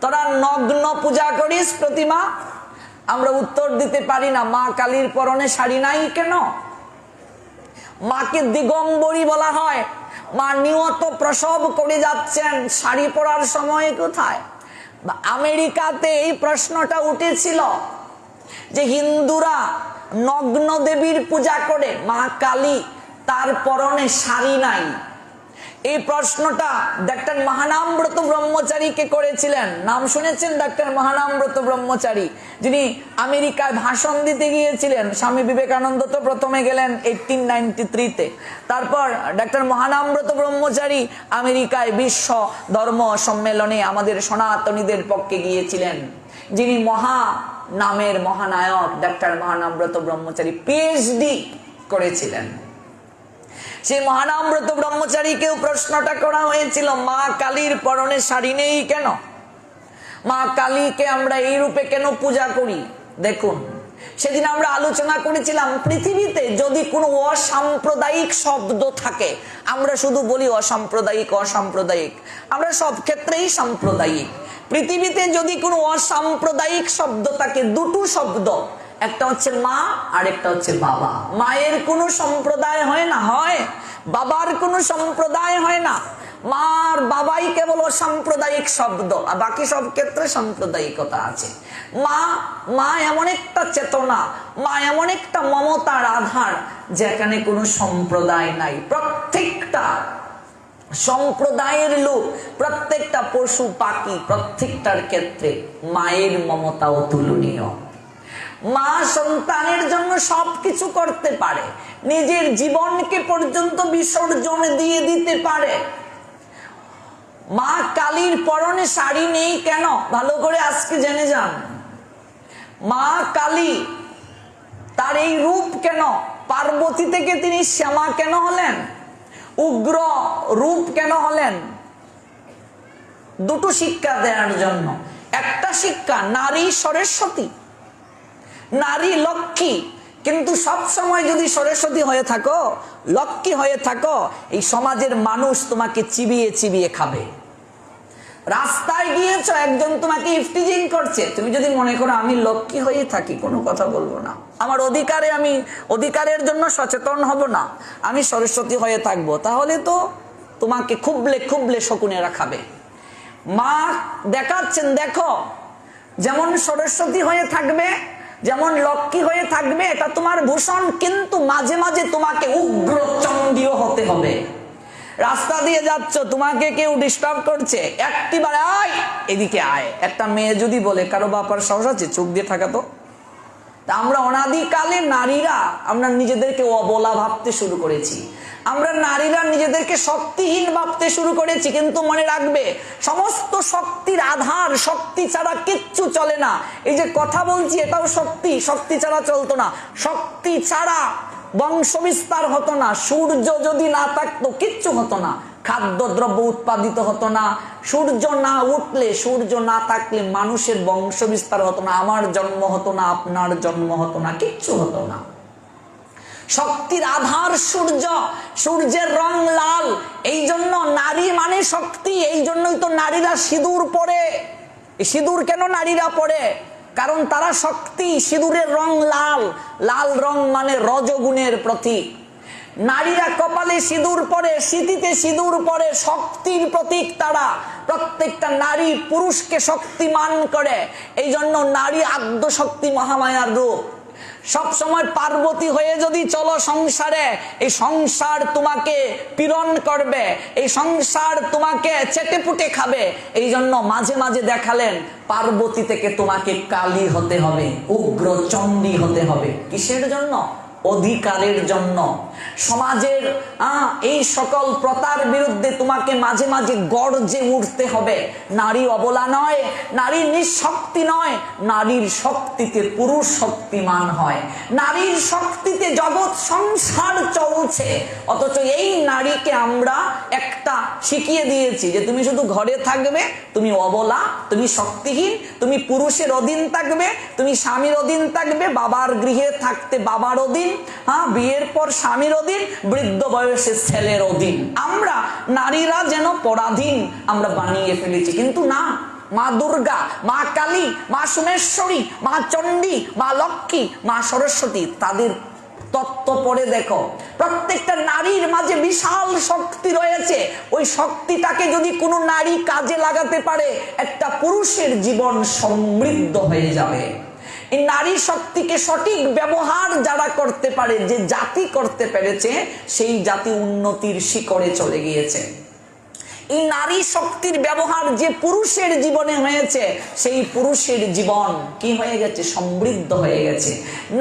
তোরা নগ্ন পূজা করিস প্রতিমা? আমরা উত্তর দিতে পারি না, মা কালীর পরনে শাড়ি নাই কেন? মাকে দিগম্বরী বলা হয়। মা নিয়ত প্রসব করে যাচ্ছেন, শাড়ি পরার সময় কোথায়? আমেরিকাতে এই প্রশ্নটা উঠেছিল যে হিন্দুরা নগ্ন দেবীর পূজা করে, মা কালী, তার পরনে শাড়ি নাই। এই প্রশ্নটা ডাক্তার মহানামব্রত ব্রহ্মচারীকে করেছিলেন। নাম শুনেছেন ডাক্তার মহানামব্রত ব্রহ্মচারী, যিনি আমেরিকায় ভাষণ দিতে গিয়েছিলেন। স্বামী বিবেকানন্দ তো প্রথমে গেলেন 1893-তে, তারপর ডাক্তার মহানামব্রত ব্রহ্মচারী আমেরিকায় বিশ্ব ধর্ম সম্মেলনে আমাদের সনাতনীদের পক্ষে গিয়েছিলেন। যিনি মহা নামের মহানায়ক ডাক্তার মহানামব্রত ব্রহ্মচারী পিএইচডি করেছিলেন। সেই মহানামব্রত ব্রহ্মচারীকেও প্রশ্নটা করা হয়েছিল, মা কালীর পরনে শাড়ি নেই কেন? মা কালীকে আমরা এই রূপে কেন পূজা করি? দেখুন, সেদিন আমরা আলোচনা করেছিলাম, পৃথিবীতে যদি কোনো অসাম্প্রদায়িক শব্দ থাকে, আমরা শুধু বলি অসাম্প্রদায়িক অসাম্প্রদায়িক, আমরা সব ক্ষেত্রেই সাম্প্রদায়িক। পৃথিবীতে যদি কোনো অসাম্প্রদায়িক শব্দ থাকে, দুটো শব্দ, একটা হচ্ছে মা আর একটা হচ্ছে বাবা। মায়ের কোনো সম্প্রদায় হয় না, হয় বাবার কোনো সম্প্রদায় হয় না। মা আর বাবাই কেবল অসাম্প্রদায়িক শব্দ, আর বাকি সব ক্ষেত্রে সাম্প্রদায়িকতা আছে। মা এমন একটা চেতনা, মা এমন একটা মমতার আধার যেখানে কোনো সম্প্রদায় নাই। প্রত্যেকটা সম্প্রদায়ের লোক, প্রত্যেকটা পশু পাখি, প্রত্যেকটার ক্ষেত্রে মায়ের মমতা অতুলনীয়। মা সন্তানের জন্য সবকিছু করতে পারে, নিজের জীবনকে পর্যন্ত বিসর্জন দিয়ে দিতে পারে। মা কালীর পরনে শাড়ি নেই কেন? ভালো করে আজকে জেনে যান। মা কালী, তার এই রূপ কেন? পার্বতী থেকে তিনি শ্যামা কেন হলেন? উগ্র রূপ কেন হলেন? দুটো শিক্ষা দেওয়ার জন্য। একটা শিক্ষা নারী সরস্বতী, নারী লক্ষ্মী। কিন্তু সব সময় যদি সরস্বতী হয়ে থাকো, লক্ষ্মী হয়ে থাকো, এই সমাজের মানুষ তোমাকে চিবিয়ে চিবিয়ে খাবে। রাস্তায় গিয়েছো, একজন তোমাকে ইফটিজিং করছে, তুমি যদি মনে করো আমি লক্ষ্মী হয়ে থাকি, কোনো কথা বলবো না, আমার অধিকারে আমি অধিকারের জন্য সচেতন হব না, আমি সরস্বতী হয়ে থাকবো, তাহলে তো তোমাকে খুবলে খুবলে শকুনেরা খাবে। মা দেখাচ্ছেন, দেখো যেমন সরস্বতী হয়ে থাকবে, যেমন লক্ষ্মী হয়ে থাকবে, এটা তোমার ভূষণ, কিন্তু মাঝে মাঝে তোমাকে উগ্র চণ্ডীও হতে হবে। রাস্তা দিয়ে যাচ্ছ, তোমাকে কেউ ডিস্টার্ব করছে, একটিবার আয় এদিকে আয়, একটা মেয়ে যদি বলে, কারো বাপার সাহস আছে চোখ দিয়ে থাকা? তো আমরা অনাদিকালে নারীরা আমরা নিজেদেরকে অবলা ভাবতে শুরু করেছি, আমরা নারীরা নিজেদেরকে শক্তিহীন ভাবতে শুরু করেছি। কিন্তু মনে রাখবে, সমস্ত শক্তির আধার, শক্তি ছাড়া কিচ্ছু চলে না। এই যে কথা বলছি, এটাও শক্তি, শক্তি ছাড়া চলতো না, শক্তি ছাড়া বংশ বিস্তার হতো না, সূর্য যদি না থাকতো কিচ্ছু হতো না, খাদ্যদ্রব্য উৎপাদিত হতো না, সূর্য না উঠলে, সূর্য না থাকলে মানুষের বংশ বিস্তার হতো না, আমার জন্ম হতো না, আপনার জন্ম হতো না, কিচ্ছু হতো না। শক্তির আধার সূর্য, সূর্যের রং লাল, এই জন্য নারী মানে শক্তি। এই জন্যই তো নারীরা সিঁদুর পরে। সিঁদুর কেন নারীরা পরে? কারণ তারা শক্তি। সিঁদুরের রং লাল, লাল রং মানে রজগুণের প্রতীক। নারীরা কপালে সিঁদুর পরে, সিঁথিতে সিঁদুর পরে, শক্তির প্রতীক তারা। প্রত্যেকটা নারী পুরুষকে শক্তিমান করে। এই জন্য নারী আদ্য শক্তি, মহামায়ার রূপ। সব সময় পার্বতী হয়ে যদি চলো সংসারে, এই সংসার তোমাকে পীড়ন করবে, এই সংসার তোমাকে চেটেপুটে খাবে। এই জন্য মাঝে মাঝে দেখালেন, পার্বতী থেকে তোমাকে কালী হতে হবে, উগ্র চণ্ডী হতে হবে। কিসের জন্য? অধিকারের জন্য। সমাজের এই সকল প্রথার বিরুদ্ধে তোমাকে মাঝে মাঝে গর্জে উঠতে হবে। নারী অবলা নয়, নারী নিঃশক্তি নয়, নারীর শক্তিতে পুরুষ শক্তিমান হয়, নারীর শক্তিতে জগৎ সংসার চলছে। অথচ এই নারীকে আমরা একটা শিখিয়ে দিয়েছি যে তুমি শুধু ঘরে থাকবে, তুমি অবলা, তুমি শক্তিহীন, তুমি পুরুষের অধীন থাকবে, তুমি স্বামীর অধীন থাকবে, বাবার গৃহে থাকতে বাবার অধীন, বিয়ের পর স্বামীর অধীন, বৃদ্ধ বয়সে ছেলের অধীন। আমরা নারীরা যেন পরাধীন আমরা বানিয়ে ফেলেছি। কিন্তু না, মা দুর্গা, মা কালী, মা সোমেশ্বরী, মা চণ্ডী, মা লক্ষ্মী, মা সরস্বতী, তাদের তত্ত্ব পড়ে দেখো, প্রত্যেকটা নারীর মাঝে বিশাল শক্তি রয়েছে। ওই শক্তিটাকে যদি কোনো নারী কাজে লাগাতে পারে, একটা পুরুষের জীবন সমৃদ্ধ হয়ে যাবে। এই নারী শক্তিকে সঠিক ব্যবহার যারা করতে পারে, যে জাতি করতে পেরেছে, সেই জাতি উন্নতির শিখরে চলে গিয়েছে। এই নারী শক্তির ব্যবহার যে পুরুষের জীবনে হয়েছে, সেই পুরুষের জীবন কি হয়ে গেছে? সমৃদ্ধ হয়ে গেছে।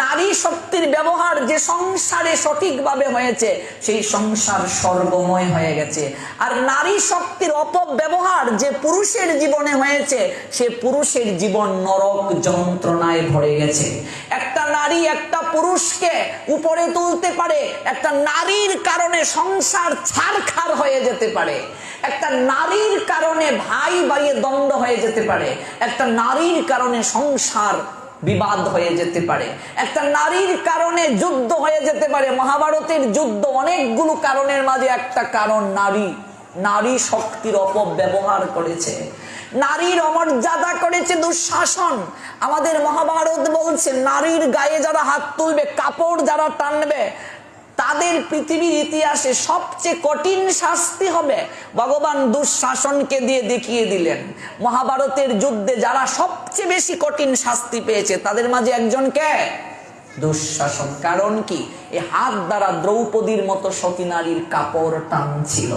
নারী শক্তির ব্যবহার যে সংসারে সঠিকভাবে হয়েছে, সেই সংসার স্বর্গময় হয়ে গেছে। আর নারী শক্তির অপব্যবহার যে পুরুষের জীবনে হয়েছে, সে পুরুষের জীবন নরক যন্ত্রণায় ভরে গেছে। একটা নারী একটা পুরুষকে উপরে তুলতে পারে, একটা নারীর কারণে সংসার ছারখার হয়ে যেতে পারে, একটা নারীর কারণে ভাই ভাইয়ে দ্বন্দ্ব হয়ে যেতে পারে, একটা নারীর কারণে সংসার বিবাদ হয়ে যেতে পারে, একটা নারীর কারণে যুদ্ধ হয়ে যেতে পারে। মহাভারতের যুদ্ধ অনেকগুলো কারণের মাঝে একটা কারণ নারী। নারী শক্তির অপব্যবহার করেছে, নারীর অমর্যাদা করেছে দুঃশাসন। আমাদের মহাভারত বলছে, নারীর গায়ে যারা হাত তুলবে, কাপড় যারা টানবে, তাদের পৃথিবীর ইতিহাসে সবচেয়ে কঠিন শাস্তি হবে। ভগবান দুঃশাসনকে দিয়ে দেখিয়ে দিলেন। মহাভারতের যুদ্ধে যারা সবচেয়ে বেশি কঠিন শাস্তি পেয়েছে, তাদের মাঝে একজনকে দুঃশাসন। কারণ কি? এই হাত দ্বারা দ্রৌপদীর মতো সতী নারীর কাপড় টানছিল।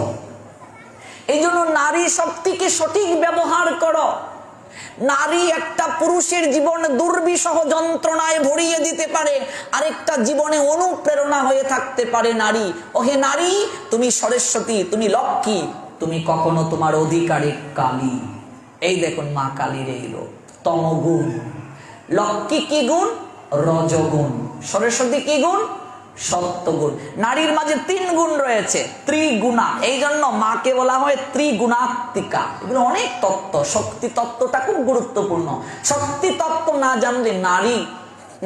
এই জন্য নারী শক্তিকে সঠিক ব্যবহার করো। নারী একটা পুরুষের জীবনে দুর্বিষহ যন্ত্রণায় ভরিয়ে দিতে পারে, আরেকটা জীবনে অনুপ্রেরণা হয়ে থাকতে পারে নারী। ওহে নারী, তুমি সরস্বতী, তুমি লক্ষ্মী, তুমি কখনো তোমার অধিকারে কালী। এই দেখুন মা কালীর এই রূপ, তমগুণ। লক্ষ্মী কি গুণ? রজগুণ। সরস্বতী কি গুণ? সত্যগুণ। নারীর মাঝে 3 গুণ রয়েছে, ত্রিগুণা। এই জন্য মাকে বলা হয় ত্রিগুণাত্মিকা। এগুলো অনেক তত্ত্ব। শক্তি তত্ত্বটা খুব গুরুত্বপূর্ণ। শক্তি তত্ত্ব না জানলে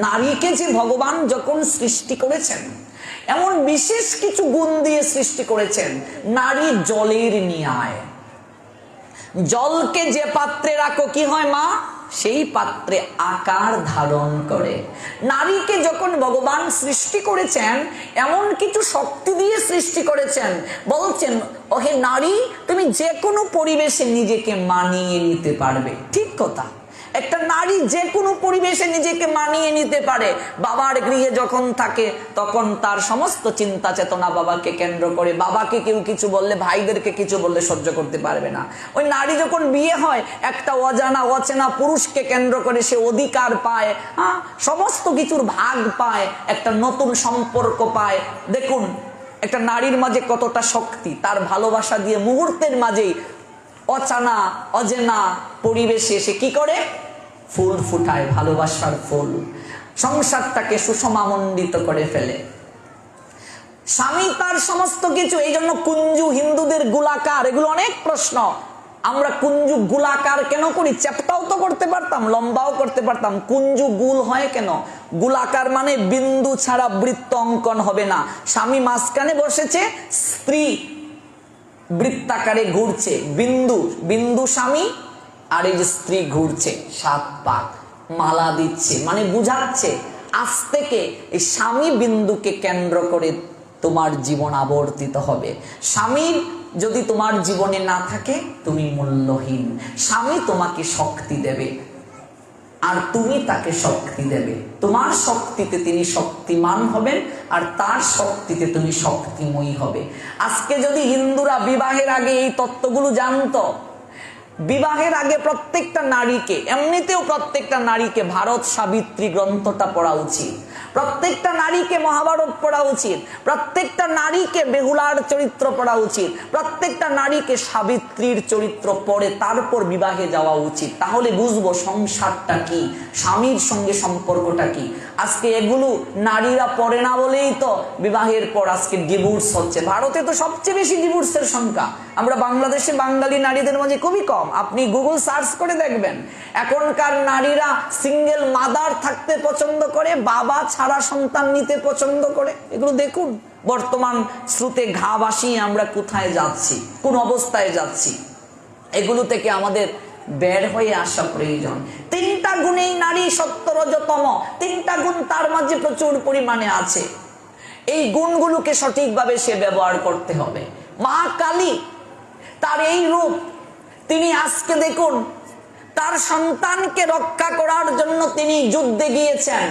নারীকে যে ভগবান যখন সৃষ্টি করেছেন, এমন বিশেষ কিছু গুণ দিয়ে সৃষ্টি করেছেন। নারী জলের ন্যায়। জলকে যে পাত্রে রাখো কি হয় মা? সেই পাত্রে আকার ধারণ করে। নারীকে যখন ভগবান সৃষ্টি করেছেন, এমন কিছু শক্তি দিয়ে সৃষ্টি করেছেন। বলছেন, ওহে নারী, তুমি যে কোনো পরিবেশে নিজেকে মানিয়ে নিতে পারবে। ঠিক কথা। একটা নারী যে কোনো পরিবেশে নিজেকে মানিয়ে নিতে পারে। বাবার গৃহে যখন থাকে তখন তার সমস্ত চিন্তা চেতনা বাবাকে কেন্দ্র করে। বাবাকে কেউ কিছু বললে, ভাইদেরকে কিছু বললে সহ্য করতে পারবে না। ওই নারী যখন বিয়ে হয়, একটা অজানা অচেনা পুরুষকে কেন্দ্র করে সে অধিকার পায়, সমস্ত কিছুর ভাগ পায়, একটা নতুন সম্পর্ক পায়। দেখুন একটা নারীর মাঝে কতটা শক্তি। তার ভালোবাসা দিয়ে মুহূর্তের মাঝেই অচানা অজেনা পরিবেশে সে কি করে? ফুল ফুটায়, ভালোবাসার ফুল। সংসারটাকে সুষমামণ্ডিত করে ফেলে। স্বামী তার সমস্ত কিছু। এই জন্য কুঞ্জু হিন্দুদের গোলাকার। এগুলো অনেক প্রশ্ন। আমরা কুঞ্জু গোলাকার কেন করি? চ্যাপ্টাও তো করতে পারতাম, লম্বাও করতে পারতাম। কুঞ্জু গুল হয় কেন? গোলাকার মানে বিন্দু ছাড়া বৃত্ত অঙ্কন হবে না। স্বামী মাঝখানে বসেছে, স্ত্রী বৃত্তাকারে ঘুরছে। বিন্দু বিন্দু স্বামী, আর এই যে স্ত্রী ঘুরছে 7 পাক, মালা দিচ্ছে, মানে বুঝাচ্ছে আজ থেকে এই স্বামী বিন্দুকে কেন্দ্র করে তোমার জীবন আবর্তিত হবে। স্বামীর যদি তোমার জীবনে না থাকে তুমি মূল্যহীন। স্বামী তোমাকে শক্তি দেবে আর তুমি তাকে শক্তি দেবে। তোমার শক্তিতে তিনি শক্তিমান হবেন আর তার শক্তিতে তুমি শক্তিময়ী হবে। আজকে যদি হিন্দুরা বিবাহের আগে এই তত্ত্বগুলো জানতো, বিবাহের আগে প্রত্যেকটা নারীকে, এমনিতেও প্রত্যেকটা নারীকে ভারত সাবিত্রী গ্রন্থটা পড়া উচিত। প্রত্যেকটা নারীকে মহাভারত পড়া উচিত। প্রত্যেকটা নারীকে বেহুলার চরিত্র পড়া উচিত। প্রত্যেকটা নারীকে সাবিত্রীর চরিত্র পড়ে তারপর বিবাহে যাওয়া উচিত। তাহলে বুঝবো সংসারটা কি, স্বামীর সঙ্গে সম্পর্কটা কি। আজকে এগুলো নারীরা পড়ে না বলেই তো বিবাহের পর আজকে ডিভোর্স হচ্ছে। ভারতে তো সবচেয়ে বেশি ডিভোর্সের সংখ্যা। আমরা বাংলাদেশে বাঙালি নারীদের মাঝে খুবই কম। আপনি গুগল সার্চ করে দেখবেন, এখনকার নারীরা সিঙ্গেল মাদার থাকতে পছন্দ করে, বাবা ছাড়া সন্তান নিতে পছন্দ করে। এগুলো দেখুন, বর্তমান স্রোতে ঘা ভাসিয়ে আমরা কোথায় যাচ্ছি, কোন অবস্থায় যাচ্ছি। এগুলো থেকে আমাদের বের হয়ে আসা প্রয়োজন। 3টা গুণেই নারী সত্য রজতম। 3টা গুণ তার মাঝে প্রচুর পরিমাণে আছে। এই গুণগুলোকে সঠিকভাবে সে ব্যবহার করতে হবে। মা কালী তার এই রূপ, তিনি আজকে দেখুন তার সন্তানকে রক্ষা করার জন্য তিনি যুদ্ধে গিয়েছেন।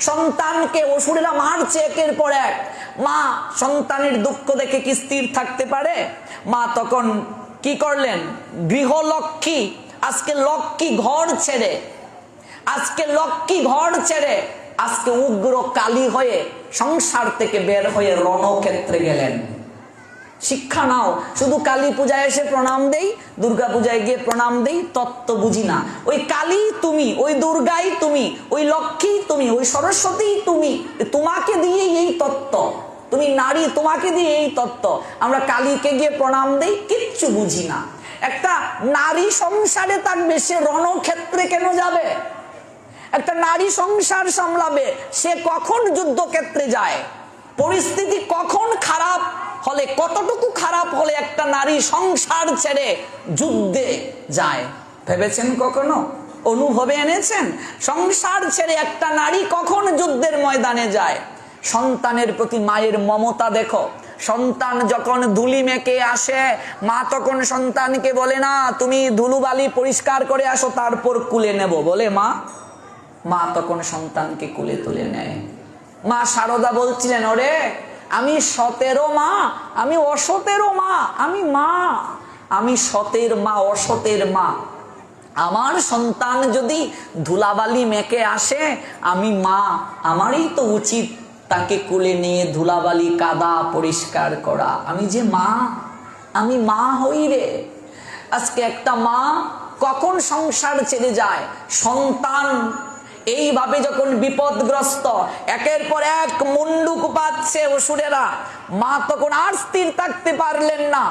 সন্তানকে অসুরেরা মারছে একের পর এক। মা সন্তানের দুঃখ দেখে কি স্থির থাকতে পারে? মা তখন কি করলেন? গৃহলক্ষ্মী, আজকে লক্ষ্মী ঘর ছেড়ে, আজকে উগ্র কালী হয়ে সংসার থেকে বের হয়ে রণক্ষেত্রে গেলেন। শিক্ষা নাও। শুধু কালী পূজায় এসে প্রণাম দেই, দুর্গা পূজায় গিয়ে প্রণাম দেই, তত্ত্ব বুঝি না। ওই কালী তুমি, ওই দুর্গাই তুমি, ওই লক্ষ্মী তুমি, ওই সরস্বতী তুমি। তোমাকে দিয়ে এই তত্ত্ব, তুমি নারী, তোমাকে দিয়ে এই তত্ত্ব। আমরা কালীকে গিয়ে প্রণাম দেই, কিচ্ছু বুঝি না। একটা নারী সংসারে থাকবে, সে রণক্ষেত্রে কেন যাবে? একটা নারী সংসার সামলাবে, সে কখন যুদ্ধক্ষেত্রে যায়? পরিস্থিতি কখন খারাপ হলে, কতটুকু খারাপ হলে একটা নারী সংসার ছেড়ে যুদ্ধে যায়? ভেবেছেন কখনো? অনুভবে এনেছেন? সংসার ছেড়ে একটা নারী কখন যুদ্ধের ময়দানে যায়? সন্তানের প্রতি মায়ের মমতা দেখো। সন্তান যখন ধুলি মেখে আসে, মা তখন সন্তানকে বলে না তুমি ধুলুবালি পরিষ্কার করে আসো, তারপর কুলে নেব বলে মা তখন সন্তানকে কুলে তুলে নেয়। মা শারদা বলছিলেন, ওরে আমি সতেরও মা, আমি অসতেরও মা, আমি সতের মা, অসতের মা। আমার সন্তান যদি ধুলাবালি মেখে আসে, আমি মা, আমারই তো উচিত তাকে কুলে নিয়ে ধুলাবালি কাদা পরিষ্কার করা। আমি যে মা, আমি মা হই রে। আজকে একটা মা কখন সংসার ছেড়ে যায়? সন্তান এইভাবে যখন বিপদগ্রস্ত একের পর এক মুন্ডুক পাচ্ছে অসুরেরা, মা তখন আর স্থির থাকতে পারলেন না।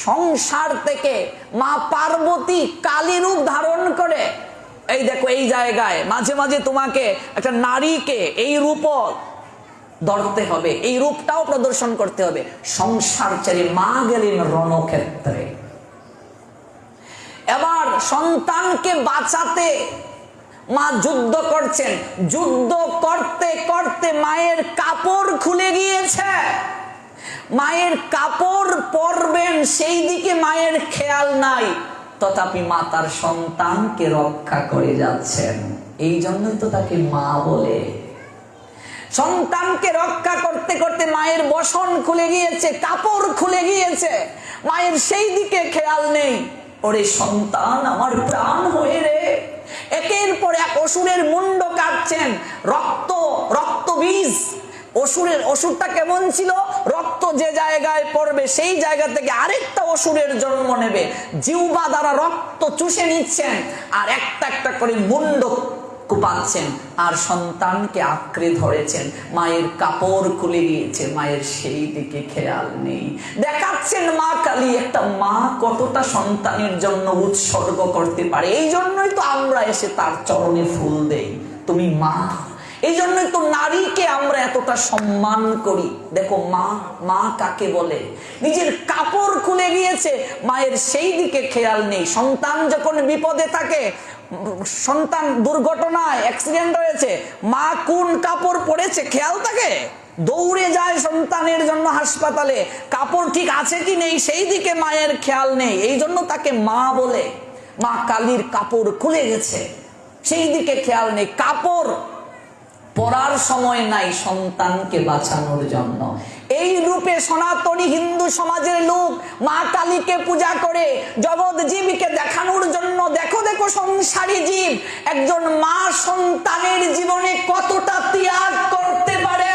সংসার থেকে মা পার্বতী কালী রূপ ধারণ করে, এই দেখো এই জায়গায় মাঝে মাঝে তোমাকে একটা নারীকে এই রূপ ধরতে হবে, এই রূপটাও প্রদর্শন করতে হবে। সংসার ছেড়ে মা গেলেন রণক্ষেত্রে। এবার সন্তানকে বাঁচাতে মা যুদ্ধ করছেন। যুদ্ধ করতে করতে মায়ের কাপড় খুলে গিয়েছে। মায়ের কাপড় পরবেন সেই দিকে মায়ের খেয়াল নাই, তথাপি মা তার সন্তানকে রক্ষা করে যাচ্ছেন। এই জন্যই তো তাকে মা বলে। সন্তানকে রক্ষা করতে করতে মায়ের বসন খুলে গিয়েছে, কাপড় খুলে গিয়েছে, মায়ের সেই দিকে খেয়াল নেই। ওরে সন্তান আমার প্রাণ হয়ে রে, একের পর এক অসুরের মুন্ড কাটছেন, রক্ত বীজ। অসুরটা কেমন ছিল? রক্ত যে জায়গায় পড়বে সেই জায়গা থেকে আরেকটা অসুরের জন্ম নেবে। জিহ্বা দ্বারা রক্ত চুষে নিচ্ছেন আর একটা একটা করে মুন্ড কুপাচ্ছেন আর সন্তানকে আঁকড়ে ধরেছেন। মায়ের কাপড় খুলে গিয়েছে, মায়ের সেই দিকে খেয়াল নেই। দেখাচ্ছেন মা কালী একটা মা কতটা সন্তানের জন্য উৎসর্গ করতে পারে। এই জন্যই তো আমরা এসে তার চরণে ফুল দেই, তুমি মা। এই জন্যই তো নারীকে আমরা এতটা সম্মান করি। দেখো মা, মা কাকে বলে? নিজের কাপড় খুলে গিয়েছে, মায়ের সেই দিকে খেয়াল নেই। সন্তান যখন বিপদে থাকে, সন্তান দুর্ঘটনায় অ্যাক্সিডেন্ট হয়েছে, মা কোন কাপড় পরেছে খেয়াল থাকে? দৌড়ে যায় সন্তানের জন্য হাসপাতালে, কাপড় ঠিক আছে কি নেই সেই দিকে মায়ের খেয়াল নেই। এই জন্য তাকে মা বলে। মা কালীর কাপড় খুলে গেছে, সেই দিকে খেয়াল নেই। কাপড় পরার সময় নাই সন্তানকে বাঁচানোর জন্য। এই রূপে সনাতনী হিন্দু সমাজের লোক মা কালীকে পূজা করে জগৎ জীবকে দেখানোর জন্য। দেখো দেখো সংসারী জীব একজন মা সন্তানের জীবনে কতটা ত্যাগ করতে পারে।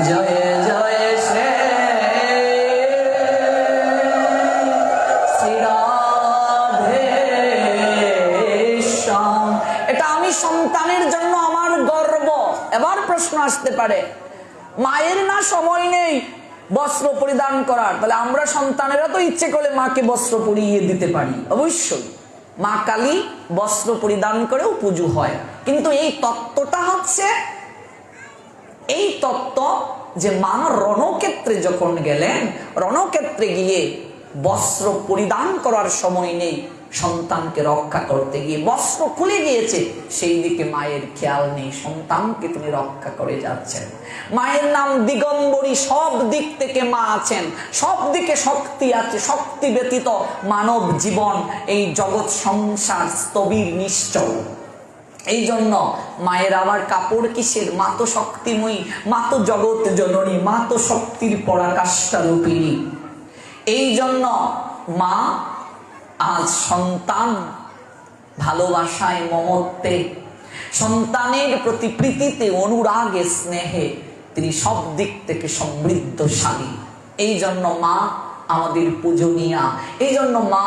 জয় জয় শ্রী এটা আমি সন্তানের জন্য আমার গর্ব। এবার প্রশ্ন আসতে পারে, মায়ের না সময় নেই বস্ত্র পরিধান করার, তাহলে আমরা সন্তানেরা তো ইচ্ছে করলে মাকে বস্ত্র পরিয়ে দিতে পারি। অবশ্যই মা কালী বস্ত্র পরিধান করেও পুজো হয়, কিন্তু এই তত্ত্বটা হচ্ছে এই তত্ত্ব যে মা রণক্ষেত্রে যখন গেলেন, রণক্ষেত্রে গিয়ে বস্ত্র পরিধান করার সময় নেই, সন্তানকে রক্ষা করতে গিয়ে বস্ত্র খুলে গিয়েছে, সেই দিকে মায়ের খেয়াল নেই, সন্তানকে তিনি রক্ষা করে যাচ্ছেন। মায়ের নাম দিগম্বরী, সব দিক থেকে মা আছেন, সব দিকে শক্তি আছে। শক্তি ব্যতীত মানব জীবন এই জগৎ সংসার স্থবির নিশ্চল। এই জন্য মায়ের আবার কাপড় কিসের? মা তো শক্তিময়ী, মা তো জগৎ জননী, মা তো শক্তির পরাকাষ্ঠা রূপিণী। এই জন্য মা আজ সন্তান ভালোবাসায়, মমত্বে, সন্তানের প্রতি প্রীতিতে, অনুরাগে, স্নেহে তিনি সব দিক থেকে সমৃদ্ধশালী। এই জন্য মা আমাদের পূজনীয়া। এই জন্য মা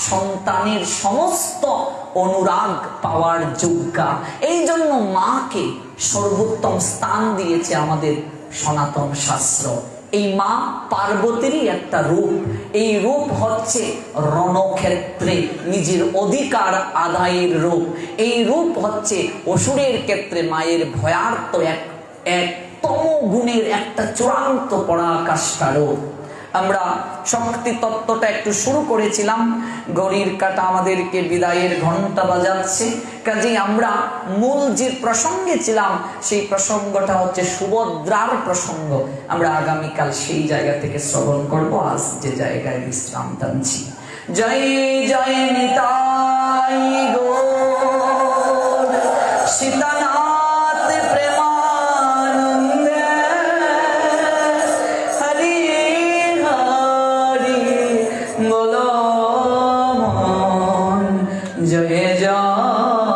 সন্তানের সমস্ত অনুরাগ পাওয়ার যোগ্যা। এই জন্য মাকে সর্বোত্তম স্থান দিয়েছে আমাদের সনাতন শাস্ত্র। এই মা পার্বতীরই একটা রূপ। এই রূপ হচ্ছে রণক্ষেত্রে নিজের অধিকার আদায়ের রূপ। এই রূপ হচ্ছে অসুরের ক্ষেত্রে মায়ের ভয়ার্ত এক তমগুণের একটা চূড়ান্ত পরাকাষ্ঠা রূপ। আমরা শক্তি তত্ত্বটা একটু শুরু করেছিলাম, ঘড়ির কাঁটা আমাদেরকে বিদায়ের ঘন্টা বাজাচ্ছে। কাজেই আমরা মূল যে প্রসঙ্গে ছিলাম সেই প্রসঙ্গটা হচ্ছে সুভদ্রার প্রসঙ্গ। আমরা আগামীকাল সেই জায়গা থেকে শ্রবণ করব। আজ যে জায়গায় বিশ্রাম টানছি। জয় জয় নিতাই গৌর সীতানাথ প্রেমানন্দে হরি হরি বলো মন। জয় জয়